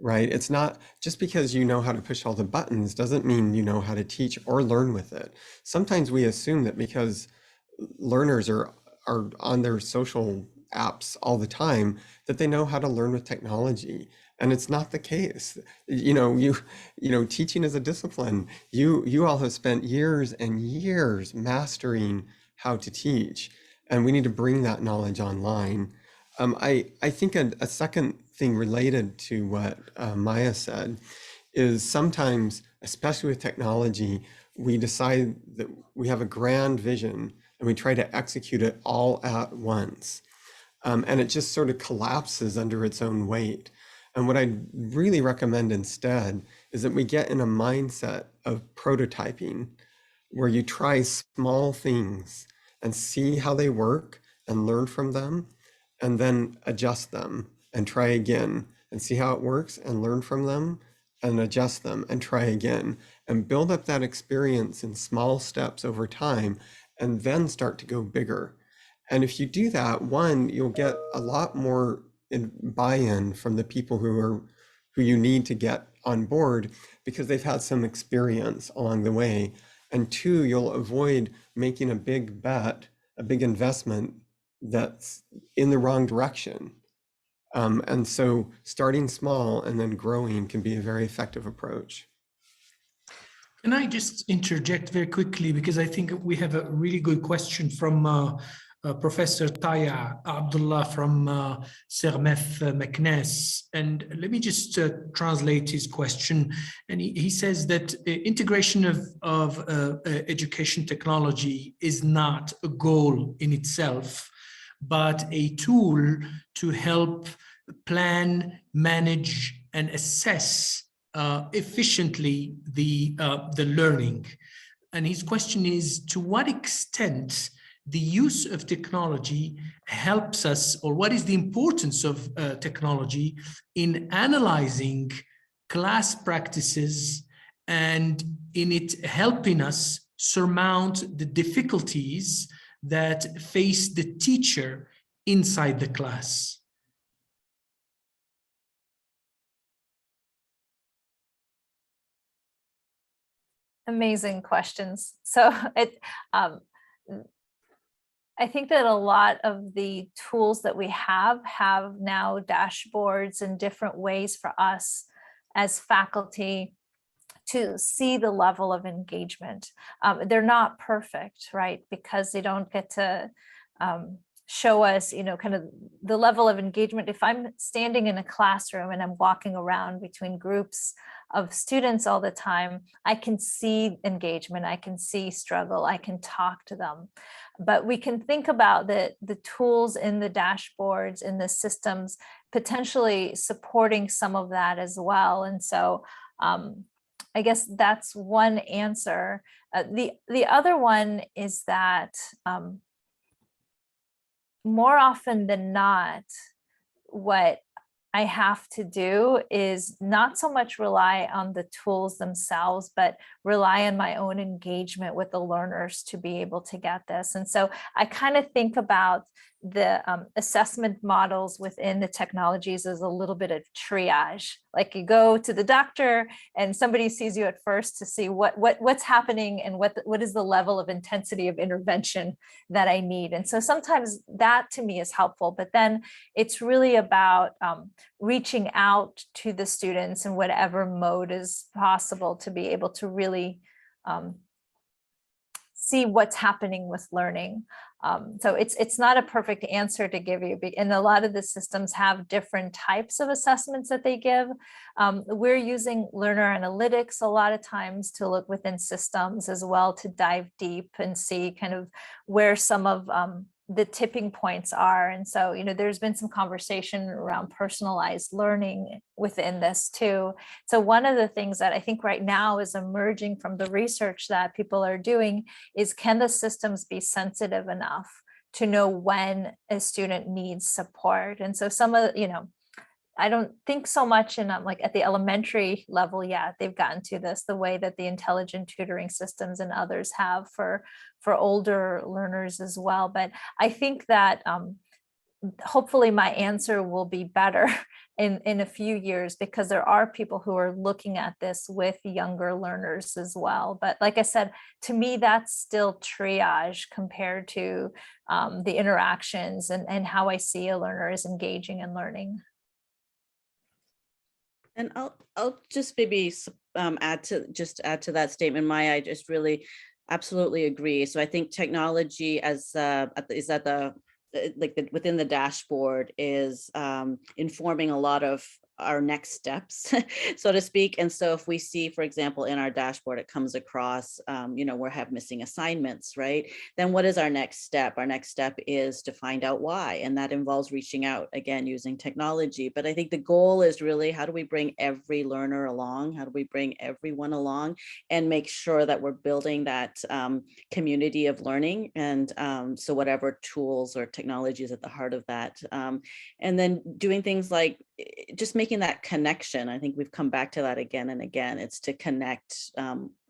right? It's not just because you know how to push all the buttons doesn't mean you know how to teach or learn with it. Sometimes we assume that because learners are on their social apps all the time, that they know how to learn with technology. And it's not the case. You know, teaching is a discipline. You all have spent years and years mastering how to teach, and we need to bring that knowledge online. I think a second thing related to what Maya said is sometimes, especially with technology, we decide that we have a grand vision and we try to execute it all at once. and it just sort of collapses under its own weight. And what I really recommend instead is that we get in a mindset of prototyping, where you try small things and see how they work and learn from them, and then adjust them and try again and see how it works and learn from them and adjust them and try again and build up that experience in small steps over time, and then start to go bigger. And if you do that, one, you'll get a lot more buy-in from the people who you need to get on board, because they've had some experience along the way. And two, you'll avoid making a big bet, a big investment that's in the wrong direction. And so starting small and then growing can be a very effective approach. Can I just interject very quickly, because I think we have a really good question from Professor Taya Abdullah from Sermeth McNess. And let me just translate his question. And he says that integration of education technology is not a goal in itself, but a tool to help plan, manage, and assess efficiently the learning. And his question is, to what extent the use of technology helps us, or what is the importance of technology in analyzing class practices and in it helping us surmount the difficulties that face the teacher inside the class? Amazing questions. So I think that a lot of the tools that we have now dashboards and different ways for us as faculty to see the level of engagement. They're not perfect, right? Because they don't get to show us, kind of the level of engagement. If I'm standing in a classroom and I'm walking around between groups of students all the time, I can see engagement, I can see struggle, I can talk to them. But we can think about the tools in the dashboards, in the systems, potentially supporting some of that as well. And so I guess that's one answer. The other one is that more often than not, what I have to do is not so much rely on the tools themselves, but rely on my own engagement with the learners to be able to get this. And so I kind of think about the assessment models within the technologies as a little bit of triage. Like you go to the doctor and somebody sees you at first to see what's happening and what is the level of intensity of intervention that I need. And so sometimes that to me is helpful, but then it's really about reaching out to the students in whatever mode is possible to be able to really see what's happening with learning. So it's not a perfect answer to give you, and a lot of the systems have different types of assessments that they give. We're using learner analytics a lot of times to look within systems as well, to dive deep and see kind of where some of the tipping points are. And so, there's been some conversation around personalized learning within this too. So one of the things that I think right now is emerging from the research that people are doing is, can the systems be sensitive enough to know when a student needs support? And so some of, I don't think so much in like at the elementary level yet, they've gotten to this the way that the intelligent tutoring systems and others have for older learners as well. But I think that hopefully my answer will be better in a few years, because there are people who are looking at this with younger learners as well. But like I said, to me, that's still triage compared to the interactions and how I see a learner is engaging and learning. And I'll just maybe add to that statement, Maya. I just really absolutely agree. So I think technology within the dashboard is informing a lot of our next steps, so to speak. And so if we see, for example, in our dashboard, it comes across, we have missing assignments, right? Then what is our next step? Our next step is to find out why. And that involves reaching out, again, using technology. But I think the goal is really, how do we bring every learner along? How do we bring everyone along and make sure that we're building that community of learning? And so whatever tools or technologies at the heart of that. And then doing things like just making that connection. I think we've come back to that again and again. It's to connect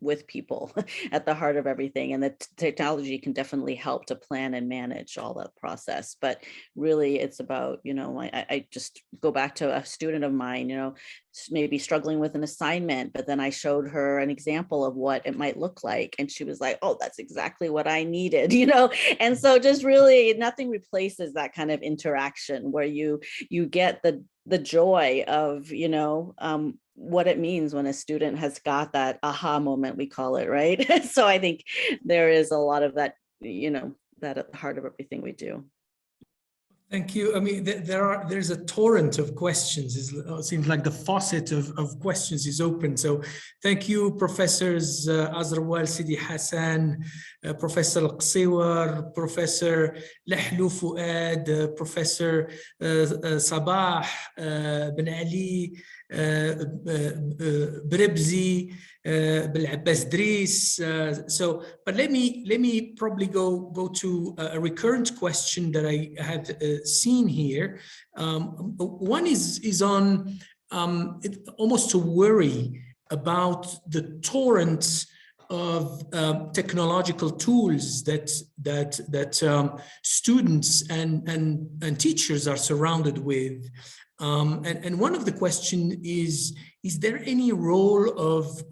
with people at the heart of everything. And the technology can definitely help to plan and manage all that process. But really, it's about, I just go back to a student of mine, maybe struggling with an assignment, but then I showed her an example of what it might look like. And she was like, oh, that's exactly what I needed, And so just really nothing replaces that kind of interaction where you get the joy of, what it means when a student has got that aha moment, we call it, right? So I think there is a lot of that, that at the heart of everything we do. Thank you. I mean, there's a torrent of questions. It seems like the faucet of questions is open. So thank you, Professors Azrawal Sidi Hassan, Professor Qsiwar, Professor Lahlu Fuad, Professor Sabah Ben Ali, Bribzi, Abbas Dris. But let me probably go to a recurrent question that I have seen here. One is on almost a worry about the torrents of technological tools that students and teachers are surrounded with. And one of the questions is there any role of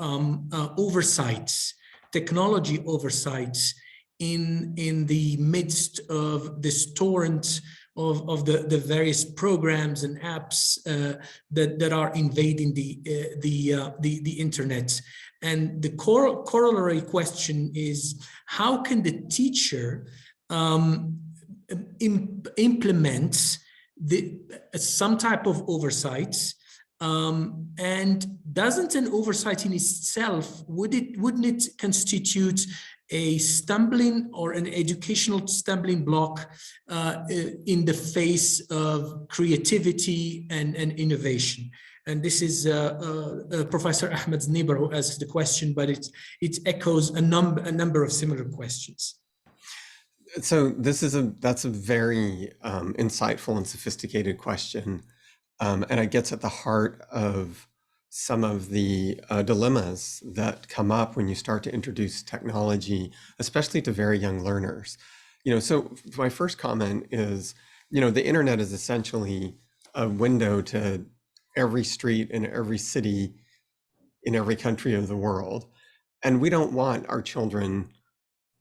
oversights, technology oversights in the midst of this torrent of the various programs and apps that are invading the internet? And the corollary question is, how can the teacher implement some type of oversight, and doesn't an oversight in itself, wouldn't it constitute a stumbling or an educational stumbling block in the face of creativity and innovation? And this is Professor Ahmed Znibar who asks the question, but it echoes a number of similar questions. So that's a very insightful and sophisticated question, and it gets at the heart of some of the dilemmas that come up when you start to introduce technology, especially to very young learners. So my first comment is, the internet is essentially a window to every street in every city in every country of the world, and we don't want our children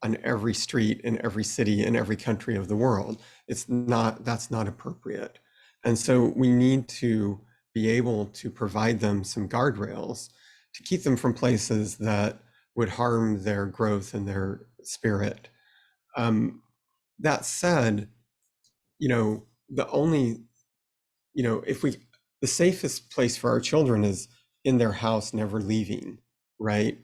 on every street in every city in every country of the world. That's not appropriate. And so we need to be able to provide them some guardrails to keep them from places that would harm their growth and their spirit. That said, the safest place for our children is in their house, never leaving, right?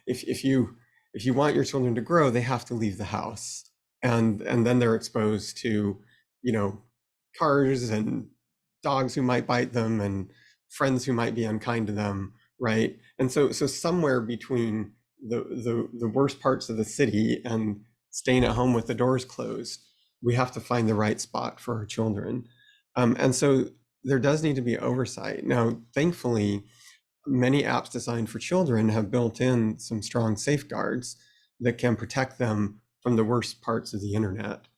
If you want your children to grow, they have to leave the house, and then they're exposed to, cars and dogs who might bite them and friends who might be unkind to them, right? And so somewhere between the worst parts of the city and staying at home with the doors closed, we have to find the right spot for our children. And so there does need to be oversight. Now, thankfully, many apps designed for children have built in some strong safeguards that can protect them from the worst parts of the internet.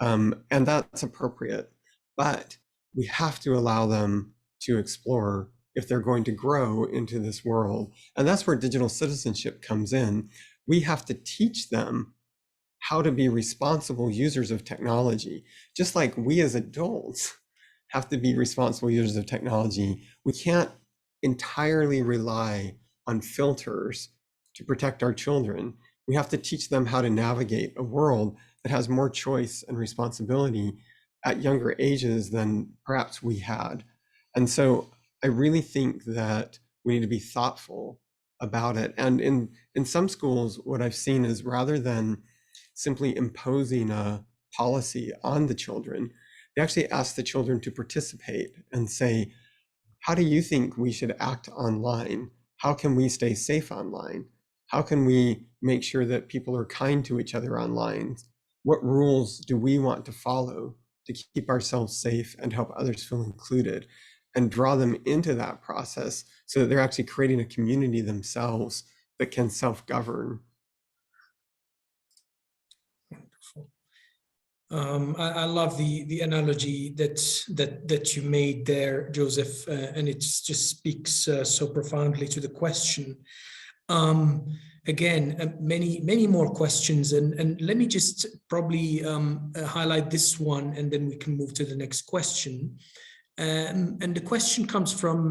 And that's appropriate, but we have to allow them to explore if they're going to grow into this world. And that's where digital citizenship comes in. We have to teach them how to be responsible users of technology, just like we as adults have to be responsible users of technology. We can't entirely rely on filters to protect our children. We have to teach them how to navigate a world that has more choice and responsibility at younger ages than perhaps we had. And so I really think that we need to be thoughtful about it. And in some schools, what I've seen is rather than simply imposing a policy on the children, they actually ask the children to participate and say, how do you think we should act online? How can we stay safe online? How can we make sure that people are kind to each other online? What rules do we want to follow to keep ourselves safe and help others feel included? And draw them into that process so that they're actually creating a community themselves that can self-govern. I love the analogy that you made there, Joseph, and it just speaks so profoundly to the question. Again, many more questions, and let me just probably highlight this one, and then we can move to the next question. And the question comes from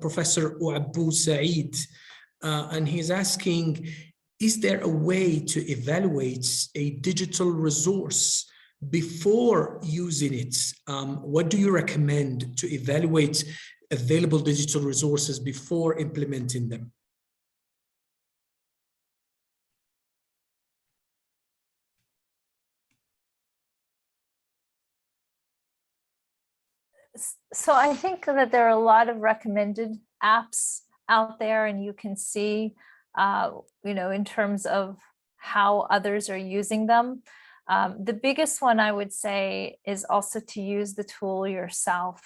Professor Abu Saeed, and he's asking, is there a way to evaluate a digital resource before using it? What do you recommend to evaluate available digital resources before implementing them? So I think that there are a lot of recommended apps out there, and you can see, in terms of how others are using them. The biggest one I would say is also to use the tool yourself.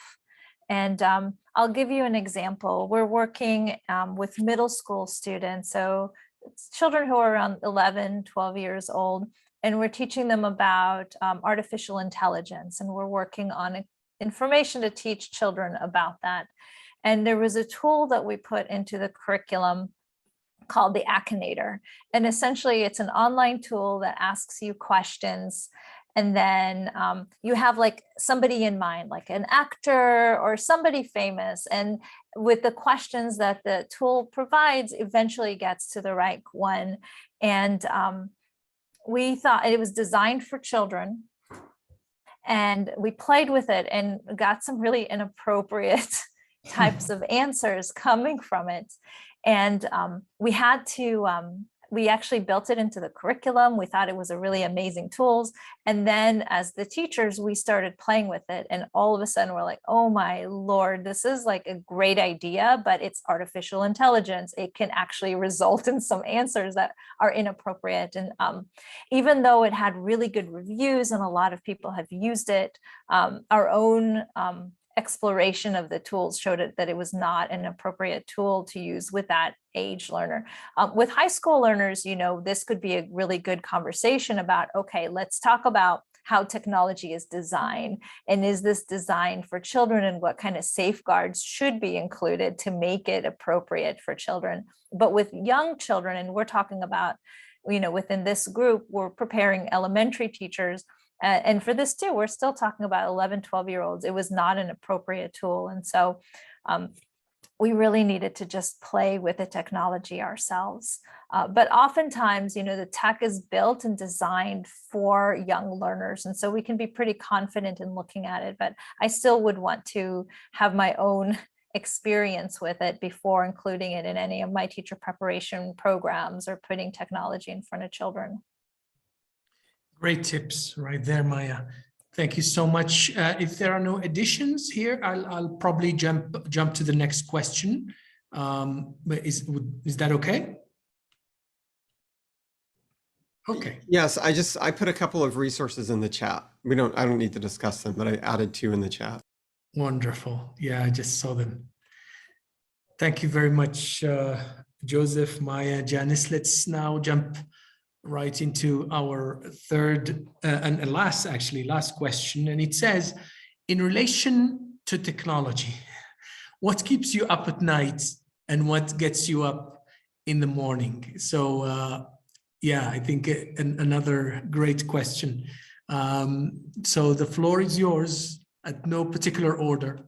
And I'll give you an example. We're working with middle school students, so it's children who are around 11, 12 years old, and we're teaching them about artificial intelligence, and we're working on information to teach children about that. And there was a tool that we put into the curriculum called the Akinator. And essentially it's an online tool that asks you questions. And then you have like somebody in mind, like an actor or somebody famous. And with the questions that the tool provides, eventually gets to the right one. And we thought it was designed for children. And we played with it and got some really inappropriate types of answers coming from it. And we had to, we actually built it into the curriculum. We thought it was a really amazing tool. And then as the teachers, we started playing with it. And all of a sudden we're like, oh my Lord, this is like a great idea, but it's artificial intelligence. It can actually result in some answers that are inappropriate. And even though it had really good reviews and a lot of people have used it, our own exploration of the tools showed it that it was not an appropriate tool to use with that age learner. With high school learners, this could be a really good conversation about, okay, let's talk about how technology is designed, and is this designed for children, and what kind of safeguards should be included to make it appropriate for children. But with young children, and we're talking about, within this group, we're preparing elementary teachers. And for this too, we're still talking about 11, 12-year-olds. It was not an appropriate tool. And so we really needed to just play with the technology ourselves. But oftentimes, the tech is built and designed for young learners. And so we can be pretty confident in looking at it, but I still would want to have my own experience with it before including it in any of my teacher preparation programs or putting technology in front of children. Great tips right there, Maya. Thank you so much. If there are no additions here, I'll probably jump to the next question. Is that okay? Okay. Yes, I put a couple of resources in the chat. I don't need to discuss them, but I added 2 in the chat. Wonderful. Yeah, I just saw them. Thank you very much, Joseph, Maya, Janice. Let's now jump right into our third and last question. And it says, in relation to technology, what keeps you up at night and what gets you up in the morning? So yeah, I think another great question. So the floor is yours at no particular order.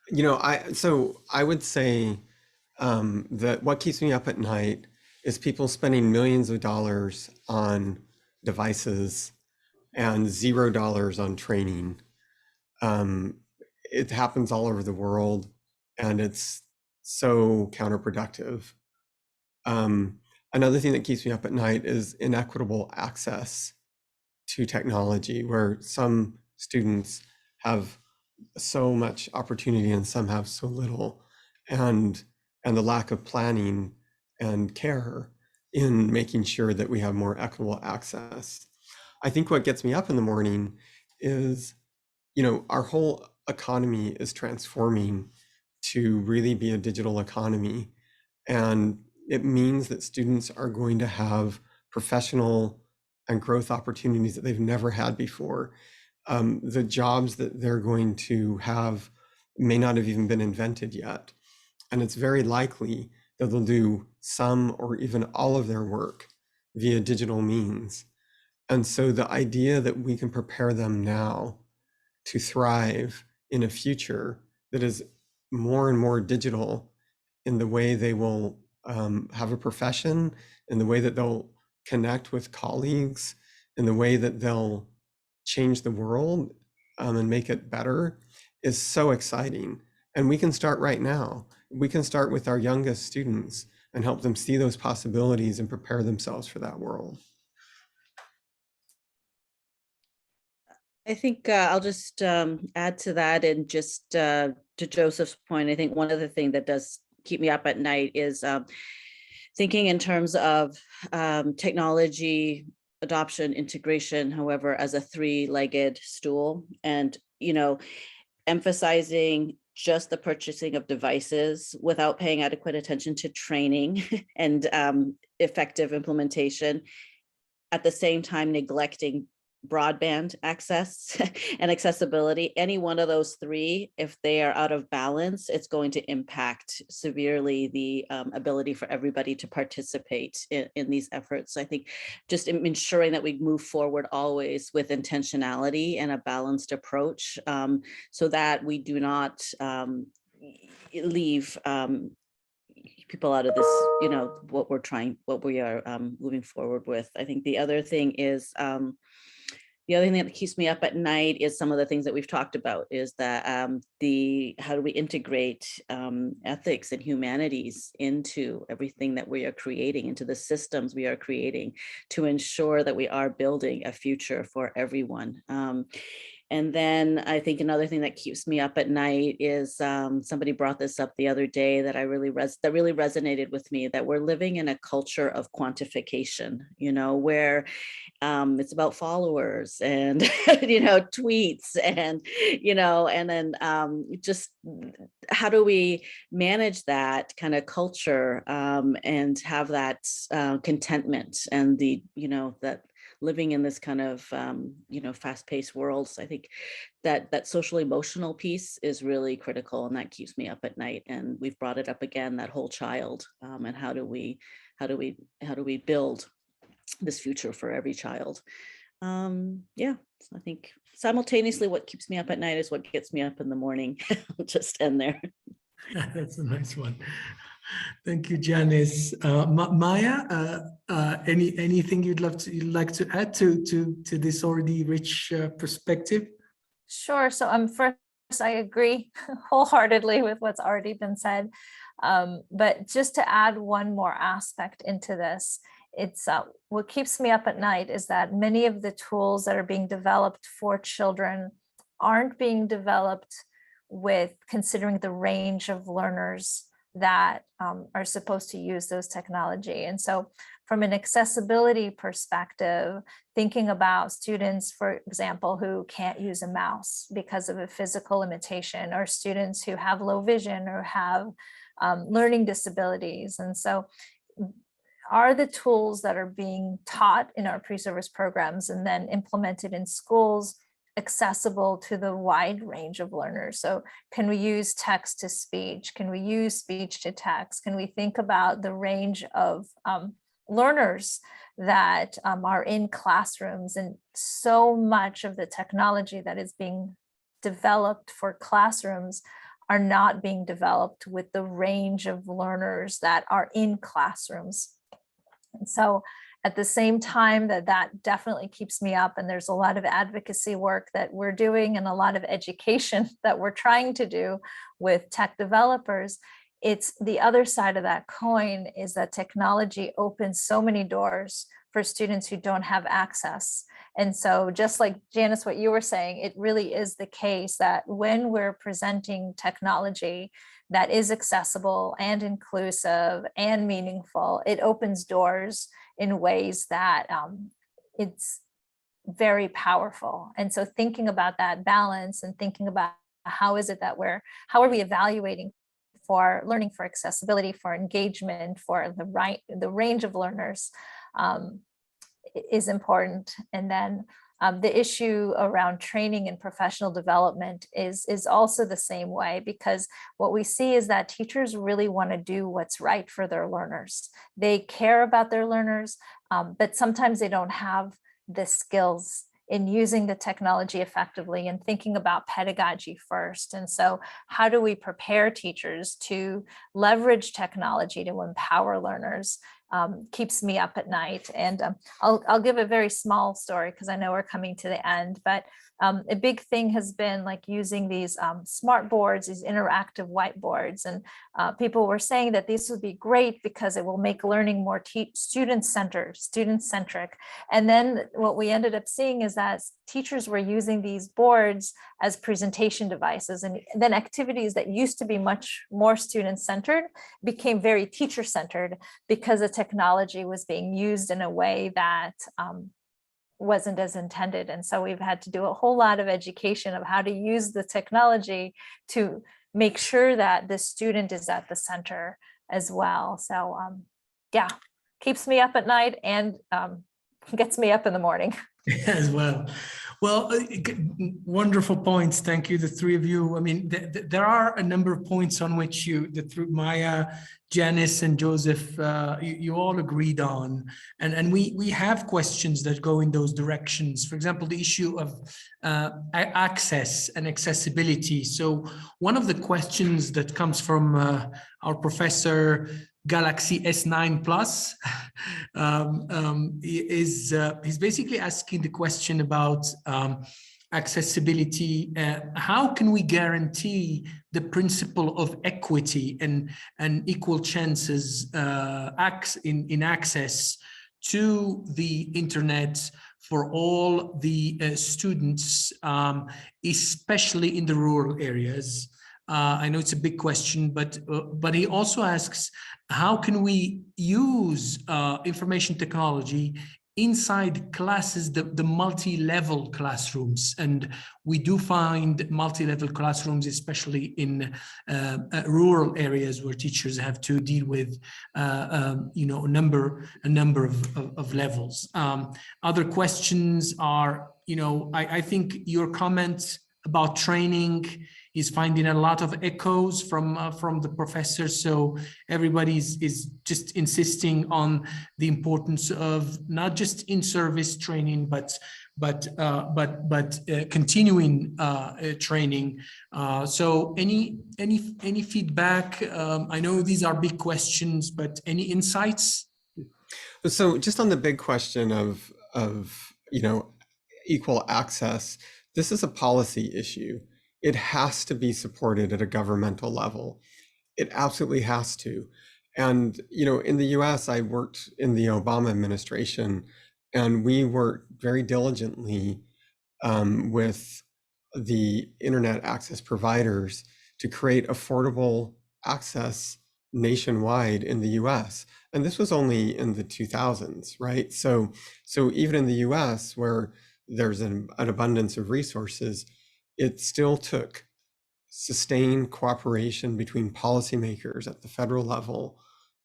I would say that what keeps me up at night is people spending millions of dollars on devices and $0 on training. It happens all over the world, and it's so counterproductive. Another thing that keeps me up at night is inequitable access to technology, where some students have so much opportunity and some have so little, and the lack of planning and care in making sure that we have more equitable access. I think what gets me up in the morning is, our whole economy is transforming to really be a digital economy. And it means that students are going to have professional and growth opportunities that they've never had before. The jobs that they're going to have may not have even been invented yet. And it's very likely that they'll do some or even all of their work via digital means. And so the idea that we can prepare them now to thrive in a future that is more and more digital in the way they will have a profession, in the way that they'll connect with colleagues, in the way that they'll change the world and make it better, is so exciting. And we can start right now. We can start with our youngest students and help them see those possibilities and prepare themselves for that world. I think I'll just add to that, and just to Joseph's point, I think one of the things that does keep me up at night is thinking in terms of technology adoption, integration, however, as a three-legged stool, and emphasizing just the purchasing of devices without paying adequate attention to training and effective implementation, at the same time neglecting broadband access and accessibility. Any one of those three, if they are out of balance, it's going to impact severely the ability for everybody to participate in these efforts. I think just ensuring that we move forward always with intentionality and a balanced approach, so that we do not leave people out of this, what we are moving forward with. I think the other thing is, the other thing that keeps me up at night is some of the things that we've talked about, is that how do we integrate ethics and humanities into everything that we are creating, into the systems we are creating, to ensure that we are building a future for everyone. And then I think another thing that keeps me up at night is somebody brought this up the other day that really resonated with me, that we're living in a culture of quantification, where it's about followers and tweets and and then just how do we manage that kind of culture and have that contentment and the that living in this kind of fast-paced world. So I think that social emotional piece is really critical, and that keeps me up at night. And we've brought it up again, that whole child, and how do we build this future for every child. Yeah, so I think simultaneously what keeps me up at night is what gets me up in the morning. I'll just end there. That's a nice one. Thank you, Janice. Maya, anything you'd like to add to this already rich perspective? Sure. So first, I agree wholeheartedly with what's already been said. But just to add one more aspect into this, it's what keeps me up at night is that many of the tools that are being developed for children aren't being developed with considering the range of learners that are supposed to use those technology. And so from an accessibility perspective, thinking about students, for example, who can't use a mouse because of a physical limitation, or students who have low vision or have learning disabilities. And so are the tools that are being taught in our pre-service programs and then implemented in schools accessible to the wide range of learners? So can we use text to speech? Can we use speech to text? Can we think about the range of learners that are in classrooms? And so much of the technology that is being developed for classrooms are not being developed with the range of learners that are in classrooms. And so at the same time, that definitely keeps me up. And there's a lot of advocacy work that we're doing and a lot of education that we're trying to do with tech developers. It's the other side of that coin is that technology opens so many doors for students who don't have access. And so just like Janice, what you were saying, it really is the case that when we're presenting technology that is accessible and inclusive and meaningful, it opens doors in ways that it's very powerful. And so thinking about that balance and thinking about how are we evaluating for learning, for accessibility, for engagement, for the range of learners is important. And then the issue around training and professional development is also the same way, because what we see is that teachers really want to do what's right for their learners. They care about their learners, but sometimes they don't have the skills in using the technology effectively and thinking about pedagogy first. And so how do we prepare teachers to leverage technology to empower learners? Keeps me up at night. And I'll give a very small story because I know we're coming to the end, but a big thing has been like using these smart boards, these interactive whiteboards. And people were saying that these would be great because it will make learning more student-centric. And then what we ended up seeing is that teachers were using these boards as presentation devices. And then activities that used to be much more student-centered became very teacher-centered because the technology was being used in a way that wasn't as intended. And so we've had to do a whole lot of education of how to use the technology to make sure that the student is at the center as well. So yeah, keeps me up at night and gets me up in the morning. As well. Well, wonderful points. Thank you, the three of you. I mean, there are a number of points on which Maya, Janice, and Joseph, you all agreed on, and we have questions that go in those directions. For example, the issue of access and accessibility. So one of the questions that comes from our professor Galaxy S9 Plus he's basically asking the question about accessibility. How can we guarantee the principle of equity and equal chances in access to the internet for all the students, especially in the rural areas? I know it's a big question, but he also asks, how can we use information technology inside classes, the multi-level classrooms? And we do find multi-level classrooms, especially in rural areas where teachers have to deal with a number of levels. Other questions are, I think your comment about training is finding a lot of echoes from the professors. So everybody is just insisting on the importance of not just in-service training, but continuing training. So any feedback? I know these are big questions, but any insights? So just on the big question of equal access, this is a policy issue. It has to be supported at a governmental level. It absolutely has to. And, in the US, I worked in the Obama administration, and we worked very diligently with the internet access providers to create affordable access nationwide in the US. And this was only in the 2000s, right? So even in the US, where there's an abundance of resources, it still took sustained cooperation between policymakers at the federal level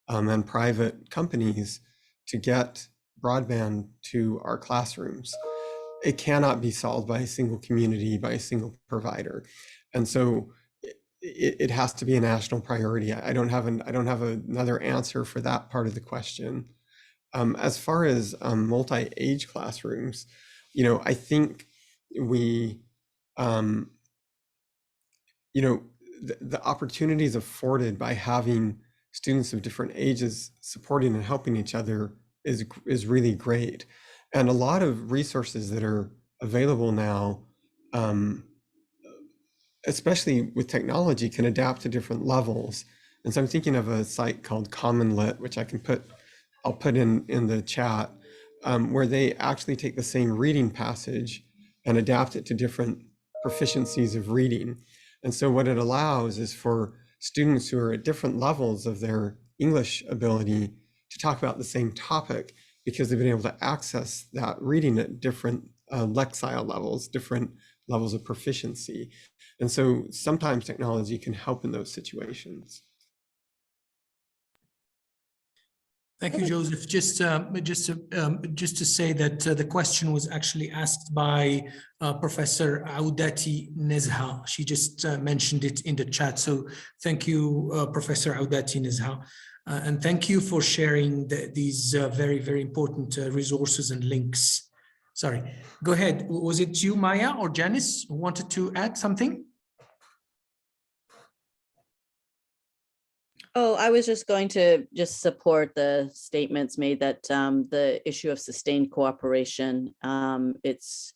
and private companies to get broadband to our classrooms. It cannot be solved by a single community, by a single provider. And so it has to be a national priority. I don't have another answer for that part of the question. As far as multi-age classrooms, I think we, the opportunities afforded by having students of different ages supporting and helping each other is really great. And a lot of resources that are available now, especially with technology, can adapt to different levels. And so I'm thinking of a site called Common Lit, which I'll put in the chat, where they actually take the same reading passage and adapt it to different proficiencies of reading. And so what it allows is for students who are at different levels of their English ability to talk about the same topic, because they've been able to access that reading at different lexile levels, different levels of proficiency. And so sometimes technology can help in those situations. Thank you, Joseph. Just to say that the question was actually asked by Professor Audati Nezha. She just mentioned it in the chat. So thank you, Professor Audati Nezha. And thank you for sharing these very, very important resources and links. Sorry, go ahead. Was it you, Maya, or Janice, who wanted to add something? Oh, I was just going to just support the statements made that the issue of sustained cooperation, it's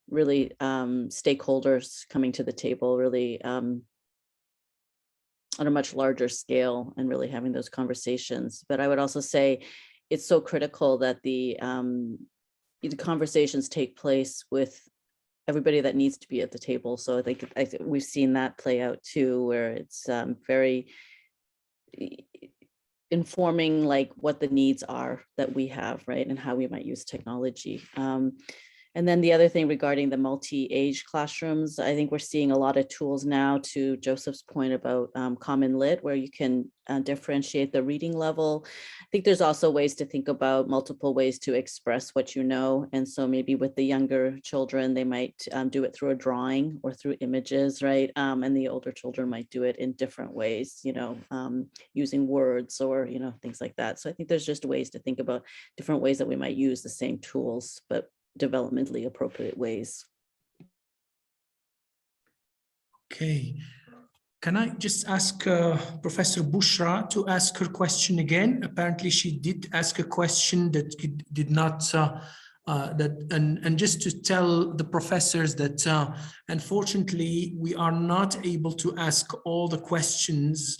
really stakeholders coming to the table, really on a much larger scale, and really having those conversations. But I would also say it's so critical that the conversations take place with everybody that needs to be at the table. So I think we've seen that play out too, where it's very informing like what the needs are that we have, right, and how we might use technology. And then the other thing regarding the multi-age classrooms, I think we're seeing a lot of tools now, to Joseph's point about Common Lit, where you can differentiate the reading level. I think there's also ways to think about multiple ways to express what you know. And so maybe with the younger children, they might do it through a drawing or through images, right? And the older children might do it in different ways, you know, using words or, you know, things like that. So I think there's just ways to think about different ways that we might use the same tools, but developmentally appropriate ways. Okay. Can I just ask Professor Bushra to ask her question again? Apparently she did ask a question that did not, and just to tell the professors that unfortunately we are not able to ask all the questions.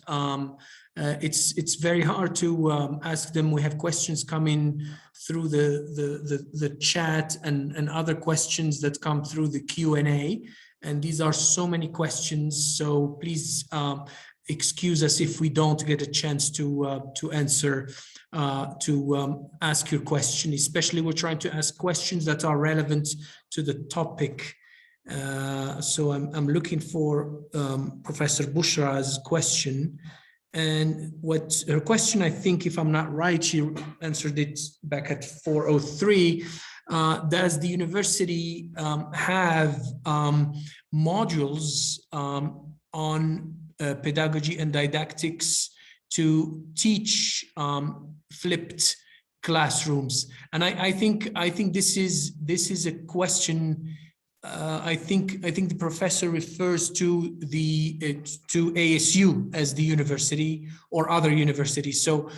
It's very hard to ask them. We have questions coming through the chat and other questions that come through the Q&A. And these are so many questions, so please excuse us if we don't get a chance to answer, ask your question. Especially we're trying to ask questions that are relevant to the topic. So I'm looking for Professor Bushra's question. And what her question, I think, if I'm not right, she answered it back at 4:03. Does the university have modules on pedagogy and didactics to teach flipped classrooms? And I think this is a question. I think the professor refers to to ASU as the university or other universities. So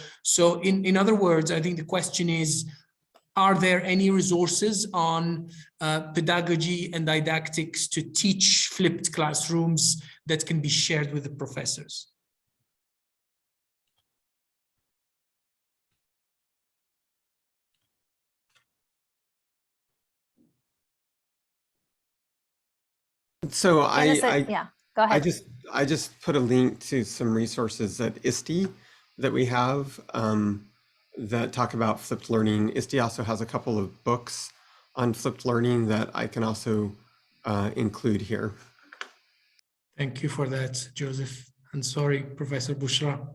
in other words, I think the question is, are there any resources on pedagogy and didactics to teach flipped classrooms that can be shared with the professors? So yeah, go ahead. I just put a link to some resources at ISTE that we have that talk about flipped learning. ISTE also has a couple of books on flipped learning that I can also include here. Thank you for that, Joseph. And sorry, Professor Bushra.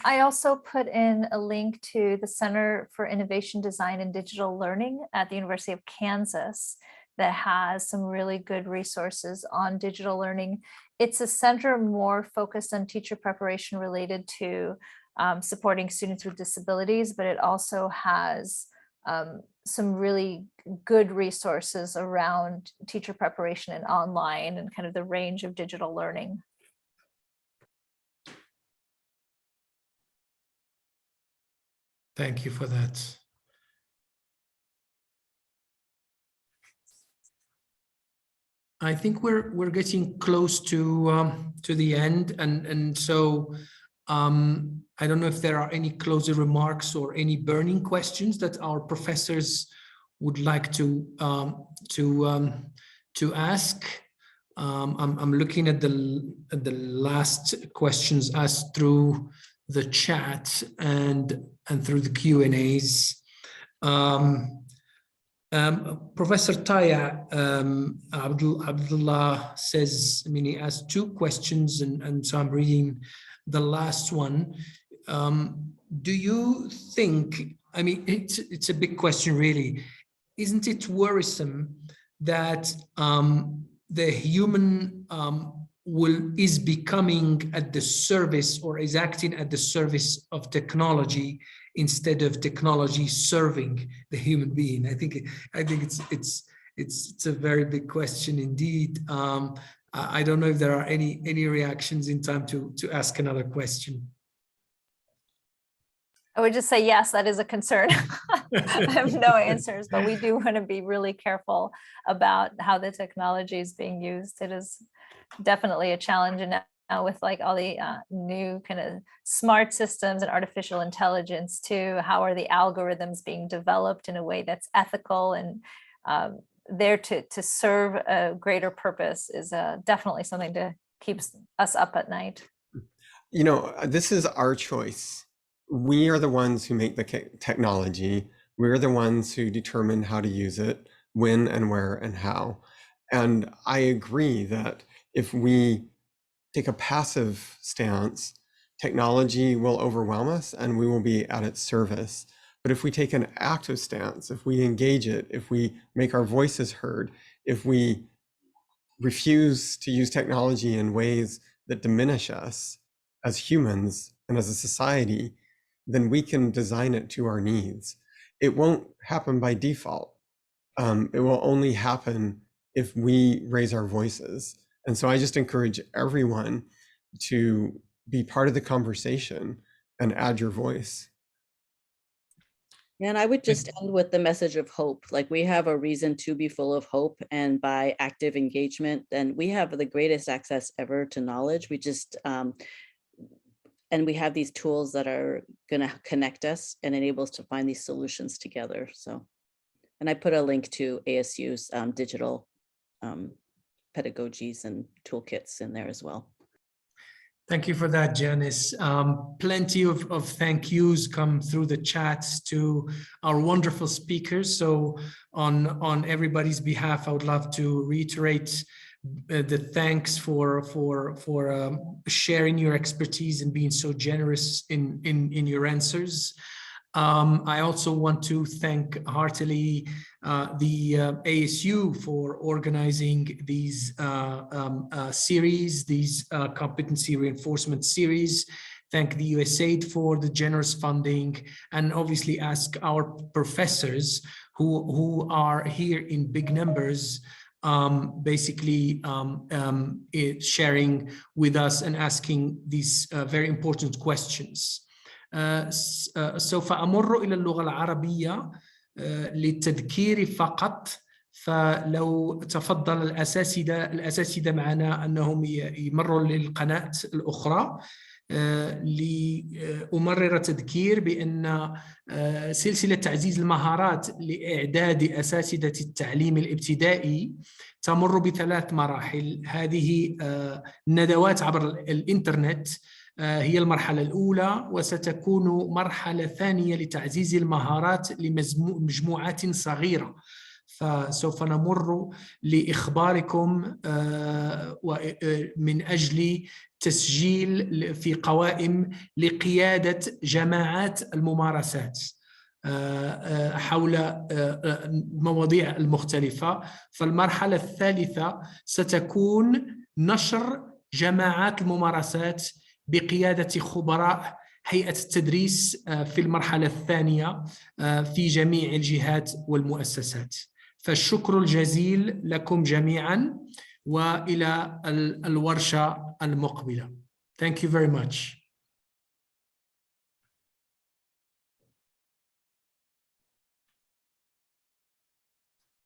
I also put in a link to the Center for Innovation, Design, and Digital Learning at the University of Kansas that has some really good resources on digital learning. It's a center more focused on teacher preparation related to supporting students with disabilities, but it also has some really good resources around teacher preparation and online and kind of the range of digital learning. Thank you for that. I think we're getting close to the end, and so I don't know if there are any closing remarks or any burning questions that our professors would like to ask. I'm looking at the last questions asked through the chat and through the Q&As. Professor Taya, Abdullah says, I mean, he asked two questions, and so I'm reading the last one. Do you think, I mean, it's a big question, really. Isn't it worrisome that the human is becoming at the service, or is acting at the service of technology, instead of technology serving the human being? I think it's a very big question indeed. I don't know if there are any reactions in time to ask another question. I would just say, yes, that is a concern. I have no answers, but we do want to be really careful about how the technology is being used. It is definitely a challenge, and now with like all the new kind of smart systems and artificial intelligence too, how are the algorithms being developed in a way that's ethical and there to serve a greater purpose is definitely something to keep us up at night. You know, this is our choice. We are the ones who make the technology. We're the ones who determine how to use it, when and where and how. And I agree that if we take a passive stance, technology will overwhelm us and we will be at its service. But if we take an active stance, if we engage it, if we make our voices heard, if we refuse to use technology in ways that diminish us as humans and as a society, then we can design it to our needs. It won't happen by default. It will only happen if we raise our voices. And so I just encourage everyone to be part of the conversation and add your voice. And I would just end with the message of hope. Like, we have a reason to be full of hope, and by active engagement, then we have the greatest access ever to knowledge. We just, and we have these tools that are going to connect us and enable us to find these solutions together. So, and I put a link to ASU's digital pedagogies and toolkits in there as well. Thank you for that, Janice. Plenty of thank yous come through the chats to our wonderful speakers. So on everybody's behalf, I would love to reiterate the thanks for sharing your expertise and being so generous in your answers. I also want to thank heartily the ASU for organizing these series, these competency reinforcement series. Thank the USAID for the generous funding, and obviously ask our professors who are here in big numbers, basically sharing with us and asking these very important questions. سوف أمر إلى اللغة العربية للتذكير فقط، فلو تفضل الأساتذة معنا أنهم يمروا للقناة الأخرى لأمرر تذكير بأن سلسلة تعزيز المهارات لإعداد أساتذة التعليم الابتدائي تمر بثلاث مراحل. هذه ندوات عبر الإنترنت هي المرحلة الأولى، وستكون مرحلة ثانية لتعزيز المهارات لمجموعات صغيرة. فسوف نمر لإخباركم من أجل تسجيل في قوائم لقيادة جماعات الممارسات حول المواضيع المختلفة. فالمرحلة الثالثة ستكون نشر جماعات الممارسات بقيادة خبراء هيئة التدريس في المرحلة الثانية في جميع الجهات والمؤسسات. فالشكر الجزيل لكم جميعا، وإلى الورشة المقبلة. Thank you very much.